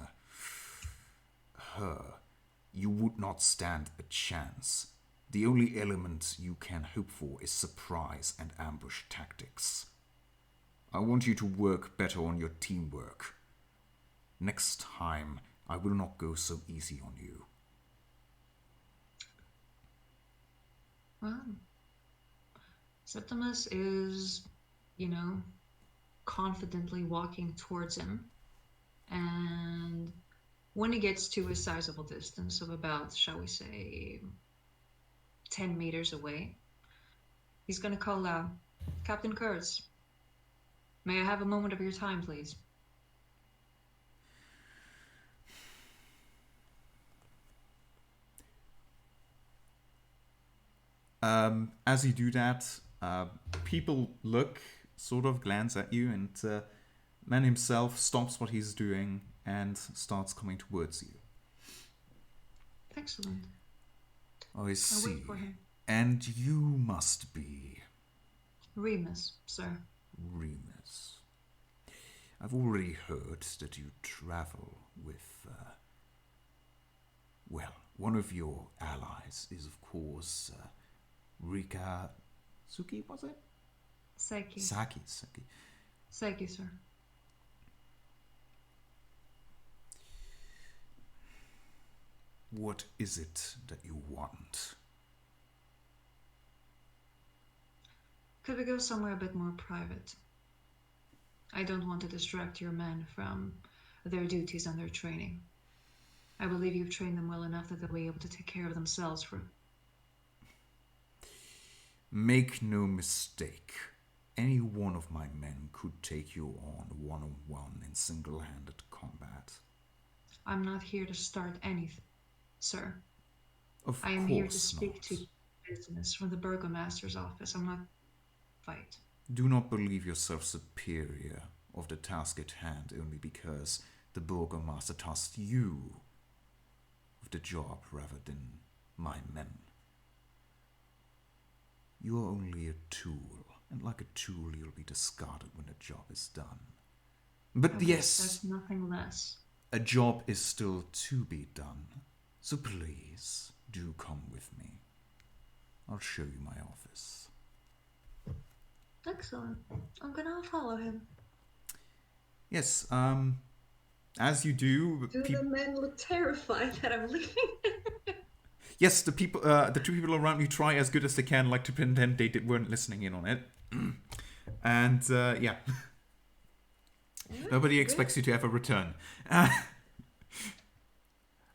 her, you would not stand a chance. The only element you can hope for is surprise and ambush tactics. I want you to work better on your teamwork. Next time, I will not go so easy on you. Well, Septimus is, confidently walking towards him. And when he gets to a sizable distance of about, shall we say, 10 meters away, he's going to call out, Captain Kurtz, may I have a moment of your time, please? As you do that, people look, sort of glance at you, and man himself stops what he's doing and starts coming towards you. Excellent. I see. I'll wait for him. And you must be Remus, sir. Remus. I've already heard that you travel with, One of your allies is, of course, Rika... Suki, was it? Saki. Saki. Saki, sir. What is it that you want? Could we go somewhere a bit more private? I don't want to distract your men from their duties and their training. I believe you've trained them well enough that they'll be able to take care of themselves for... Make no mistake. Any one of my men could take you on one-on-one in single-handed combat. I'm not here to start anything, sir. Of I am course here to speak not. to business from the Burgomaster's office. I'm not... fight. Do not believe yourself superior of the task at hand only because the Burgomaster tasked you with the job rather than my men. You are only a tool, and like a tool you'll be discarded when the job is done. But Okay, yes, that's nothing less. a job is still to be done. So please, do come with me. I'll show you my office. Excellent. I'm gonna follow him. Yes, as you do... Do the men look terrified that I'm leaving? Yes, the two people around you try as good as they can, like to pretend they weren't listening in on it. And, yeah. Nobody expects you to ever return.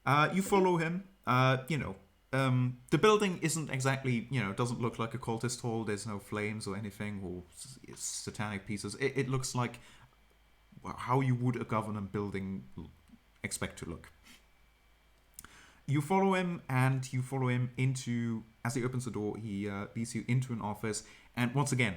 You follow him. The building isn't exactly, doesn't look like a cultist hall. There's no flames or anything, or satanic pieces. It looks like how you would a government building expect to look. You follow him, and you follow him into, as he opens the door, he leads you into an office. And once again,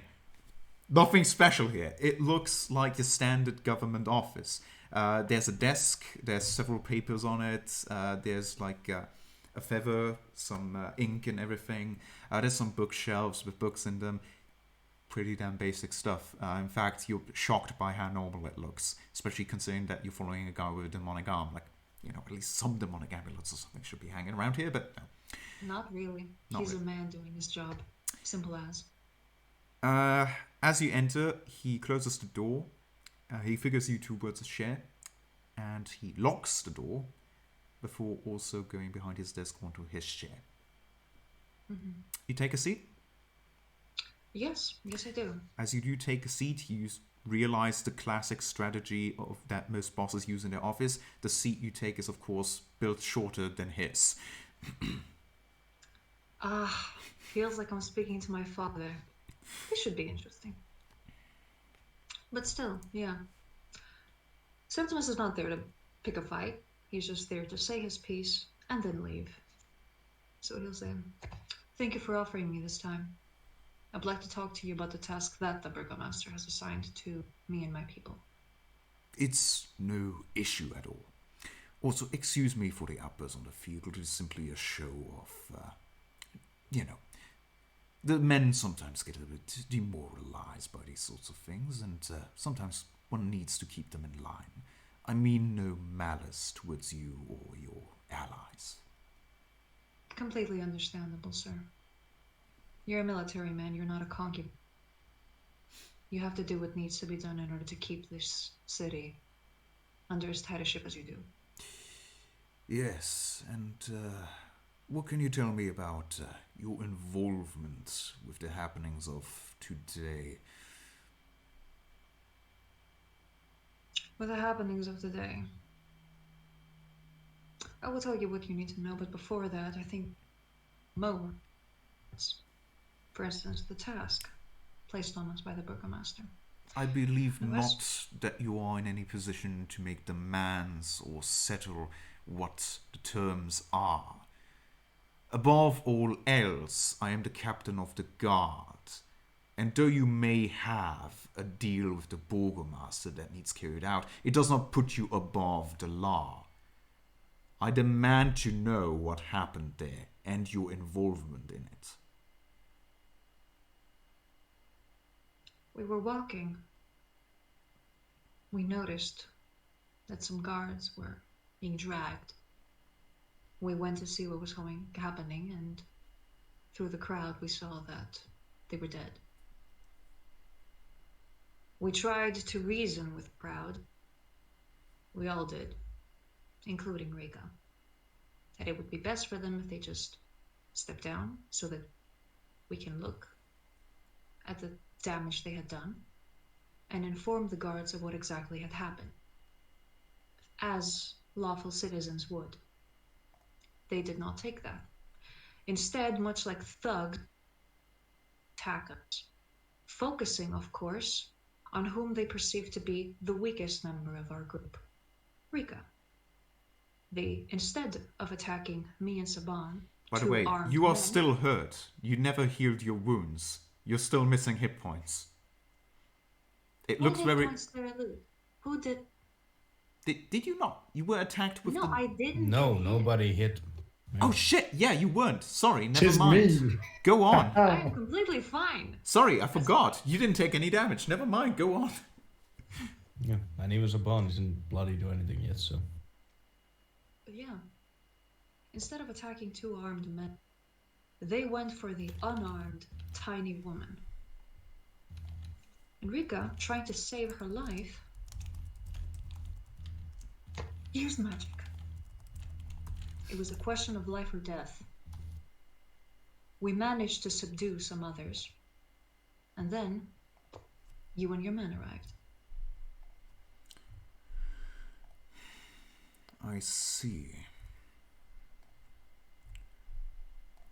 nothing special here. It looks like a standard government office. There's a desk, there's several papers on it, there's like a feather, some ink and everything. There's some bookshelves with books in them. Pretty damn basic stuff. In fact, you're shocked by how normal it looks, especially considering that you're following a guy with a demonic arm. Like, at least some demonic amulets or something should be hanging around here, but no. Not really. He's a man doing his job. Simple as. As you enter, he closes the door. He figures you towards a chair, and he locks the door before also going behind his desk onto his chair. Mm-hmm. You take a seat? Yes I do. As you do take a seat, you realize the classic strategy of that most bosses use in their office. The seat you take is, of course, built shorter than his. Feels like I'm speaking to my father. This should be interesting. But still, yeah. Septimus is not there to pick a fight. He's just there to say his piece and then leave. So he'll say, "Thank you for offering me this time. I'd like to talk to you about the task that the Burgomaster has assigned to me and my people." It's no issue at all. Also, excuse me for the outburst on the field. It is simply a show of, the men sometimes get a bit demoralized by these sorts of things, and sometimes one needs to keep them in line. I mean no malice towards you or your allies. Completely understandable, sir. You're a military man, you're not a concubine. You have to do what needs to be done in order to keep this city under as tight a ship as you do. Yes, and what can you tell me about your involvement with the happenings of today? With the happenings of the day, I will tell you what you need to know, but before that, I think more. For instance, the task placed on us by the Burgomaster. I believe not that you are in any position to make demands or settle what the terms are. Above all else, I am the captain of the guard, and though you may have a deal with the Burgomaster that needs carried out, it does not put you above the law. I demand to know what happened there and your involvement in it. We were walking. We noticed that some guards were being dragged. We went to see what was happening, and through the crowd we saw that they were dead. We tried to reason with the crowd. We all did, including Rika. That it would be best for them if they just step down so that we can look at the damage they had done and inform the guards of what exactly had happened, as lawful citizens would. They did not take that. Instead, much like thugs, attack us, focusing, of course, on whom they perceived to be the weakest member of our group, Rika. They, instead of attacking me and Saban, By the two way, armed you are men- still hurt. You never healed your wounds. You're still missing hit points. It What looks hit very... points did I lose? Who did? Did you not? You were attacked with No, the... I didn't. No, get hit. nobody hit. Oh shit, yeah, you weren't. Sorry, never Tis mind. me. Go on. I'm completely fine. Sorry, I forgot. You didn't take any damage. Never mind, go on. Yeah, and he was a bond. He didn't bloody do anything yet, so. But yeah, instead of attacking two armed men, they went for the unarmed, tiny woman. And Rika, trying to save her life, used magic. It was a question of life or death. We managed to subdue some others. And then, you and your men arrived. I see.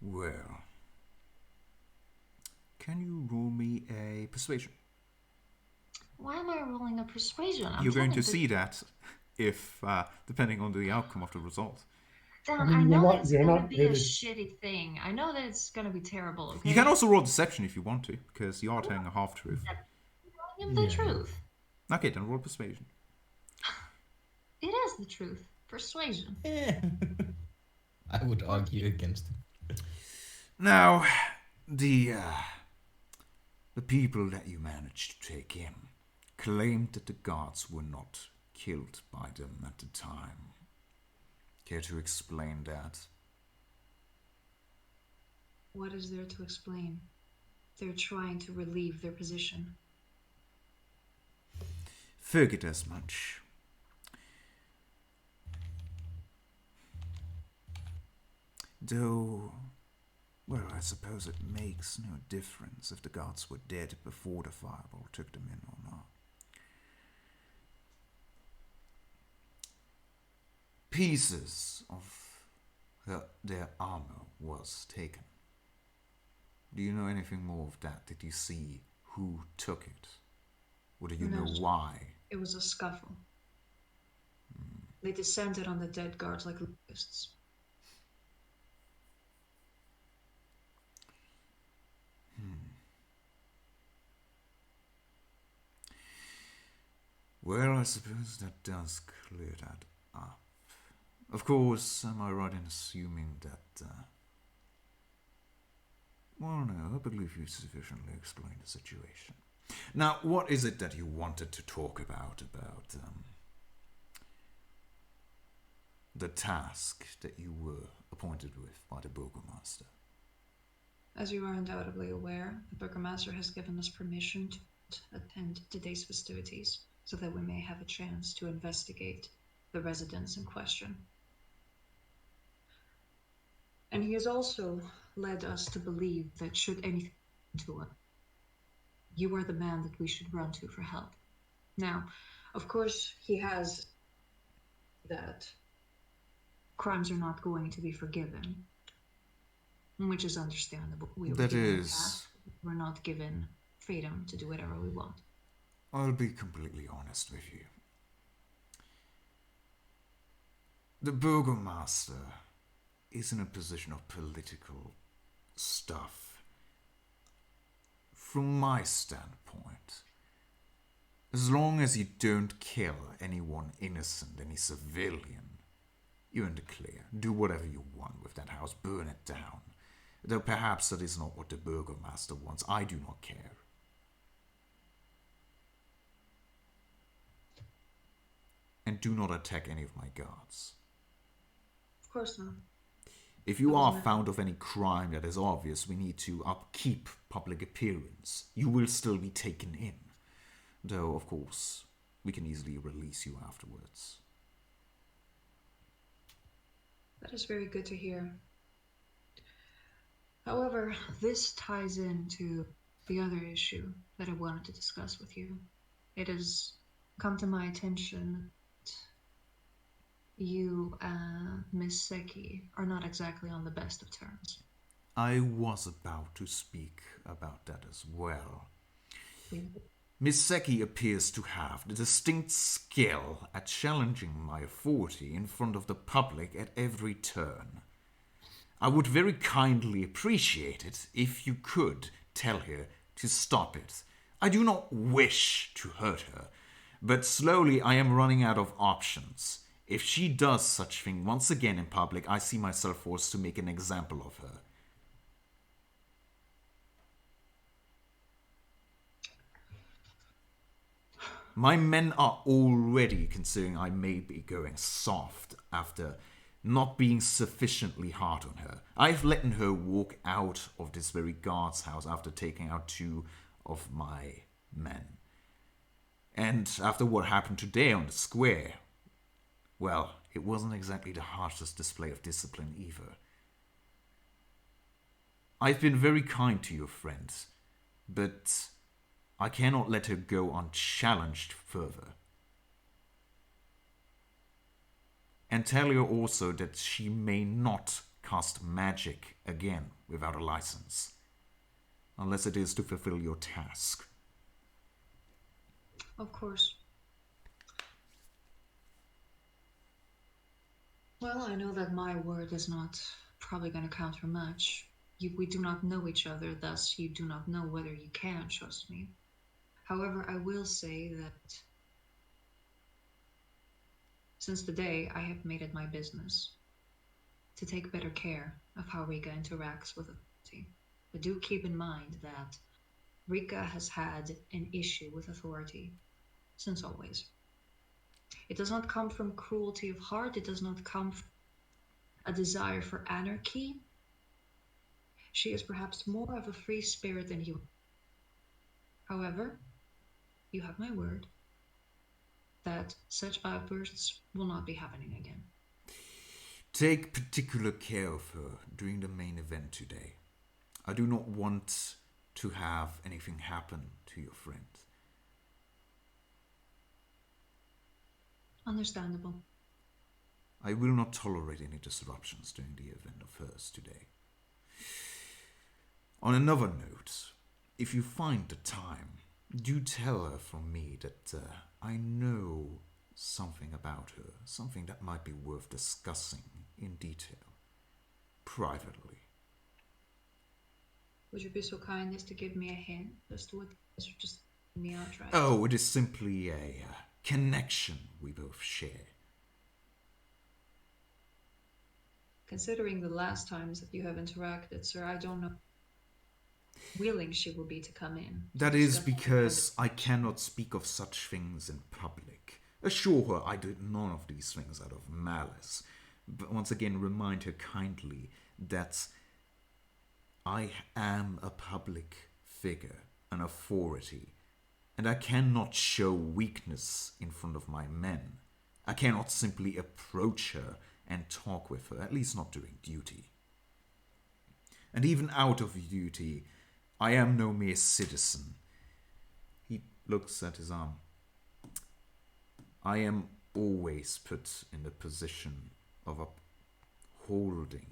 Well, can you roll me a persuasion? Why am I rolling a persuasion? You're going to see that if, depending on the outcome of the result. Dan, I mean, I you're know not- that it's you're gonna not be a really- shitty thing. I know that it's gonna be terrible, okay? You can also roll deception if you want to, because you are telling a half-truth. Telling him the Yeah. truth. Okay, then roll persuasion. It is the truth. Persuasion. Yeah. I would argue against it. Now, the people that you managed to take in claimed that the guards were not killed by them at the time. Care to explain that? What is there to explain? They're trying to relieve their position. Figured as much. Though, well, I suppose it makes no difference if the guards were dead before the fireball took them in or not. Pieces of their armor was taken. Do you know anything more of that? Did you see who took it? Or do you know No. why? It was a scuffle. They descended on the dead guards like locusts. Well, I suppose that does clear that up. Of course, am I right in assuming that... well, no, I believe you sufficiently explained the situation. Now, what is it that you wanted to talk about the task that you were appointed with by the Burgomaster? As you are undoubtedly aware, the Burgomaster has given us permission to attend today's festivities so that we may have a chance to investigate the residents in question. And he has also led us to believe that should anything happen to us, you are the man that we should run to for help. Now, of course, he has that crimes are not going to be forgiven, which is understandable. We were That given a is... task. We're not given freedom to do whatever we want. I'll be completely honest with you. The Burgomaster is in a position of political stuff. From my standpoint, as long as you don't kill anyone innocent, any civilian, you're in the clear. Do whatever you want with that house, burn it down. Though perhaps that is not what the Burgomaster wants. I do not care. And do not attack any of my guards. Of course not. If you That was are my- found of any crime that is obvious, we need to upkeep public appearance. You will still be taken in. Though, of course, we can easily release you afterwards. That is very good to hear. However, this ties into the other issue that I wanted to discuss with you. It has come to my attention that you and Miss Seki are not exactly on the best of terms. I was about to speak about that as well. Miss Seki appears to have the distinct skill at challenging my authority in front of the public at every turn. I would very kindly appreciate it if you could tell her to stop it. I do not wish to hurt her, but slowly I am running out of options. If she does such thing once again in public, I see myself forced to make an example of her. My men are already considering I may be going soft after not being sufficiently hard on her. I've let her walk out of this very guard's house after taking out 2 of my men. And after what happened today on the square, well, it wasn't exactly the harshest display of discipline either. I've been very kind to your friends, but I cannot let her go unchallenged further. And tell her also that she may not cast magic again without a license, unless it is to fulfill your task. Of course. Well, I know that my word is not probably going to count for much. We do not know each other, thus you do not know whether you can trust me. However, I will say that since the day I have made it my business to take better care of how Rika interacts with authority. But do keep in mind that Rika has had an issue with authority since always. It does not come from cruelty of heart, it does not come from a desire for anarchy. She is perhaps more of a free spirit than you. However, you have my word that such outbursts will not be happening again. Take particular care of her during the main event today. I do not want to have anything happen to your friend. Understandable. I will not tolerate any disruptions during the event of hers today. On another note, if you find the time, do tell her from me that I know something about her, something that might be worth discussing in detail, privately. Would you be so kind as to give me a hint as to what it is, or just me outright? Oh, it is simply a connection we both share. Considering the last times that you have interacted, sir, I don't know how willing she will be to come in. That is because I cannot speak of such things in public. Assure her I did none of these things out of malice, but once again remind her kindly that I am a public figure, an authority, and I cannot show weakness in front of my men. I cannot simply approach her and talk with her, at least not doing duty. And even out of duty, I am no mere citizen. He looks at his arm. I am always put in the position of upholding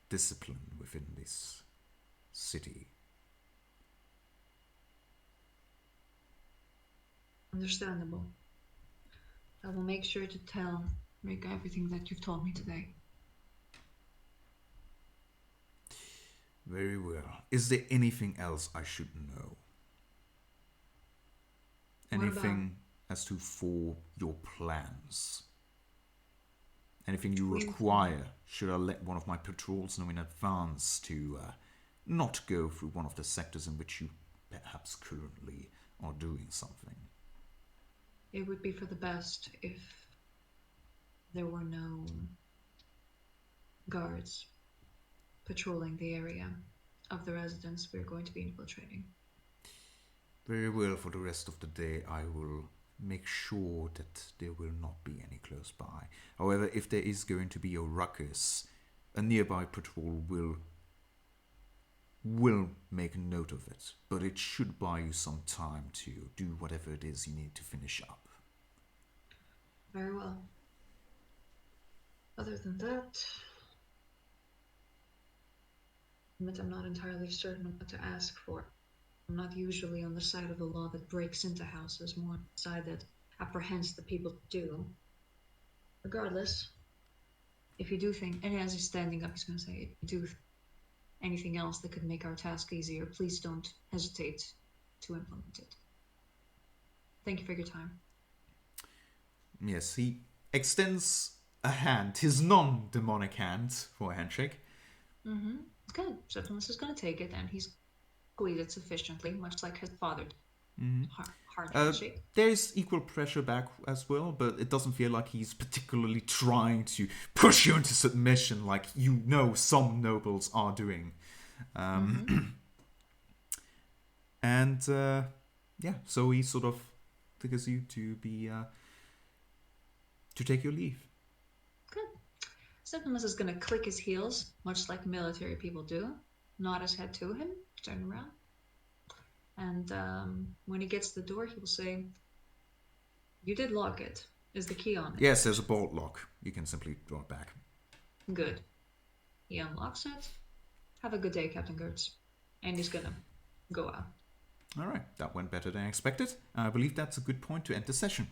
discipline within this city. Understandable. I will make sure to tell Rika everything that you've told me today. Very well. Is there anything else I should know? What Anything as to for your plans? Anything you require? Should I let one of my patrols know in advance to not go through one of the sectors in which you perhaps currently are doing something? It would be for the best if there were no guards patrolling the area of the residence we're going to be infiltrating. Very well, for the rest of the day I will make sure that there will not be any close by. However, if there is going to be a ruckus, a nearby patrol will make a note of it, but it should buy you some time to do whatever it is you need to finish up. Very well. Other than that, I'm not entirely certain what to ask for. I'm not usually on the side of the law that breaks into houses, more on the side that apprehends the people that do. Regardless, if you do think, and as he's standing up, he's going to say, if you do anything else that could make our task easier, please don't hesitate to implement it. Thank you for your time. Yes, he extends a hand, his non-demonic hand, for a handshake. Mm-hmm. Good. Septimus is going to take it, and he's squeezed it sufficiently, much like his father did. Mm-hmm. Hard handshake. There's equal pressure back as well, but it doesn't feel like he's particularly trying to push you into submission like you know some nobles are doing. And yeah, so he sort of triggers you to be to take your leave. Good. Septimus is going to click his heels, much like military people do, nod his head to him, turn around. And when he gets to the door, he will say, "You did lock it. Is the key on it?" Yes, there's a bolt lock. You can simply draw it back. Good. He unlocks it. Have a good day, Captain Gertz. And he's gonna go out. All right, that went better than I expected. I believe that's a good point to end the session.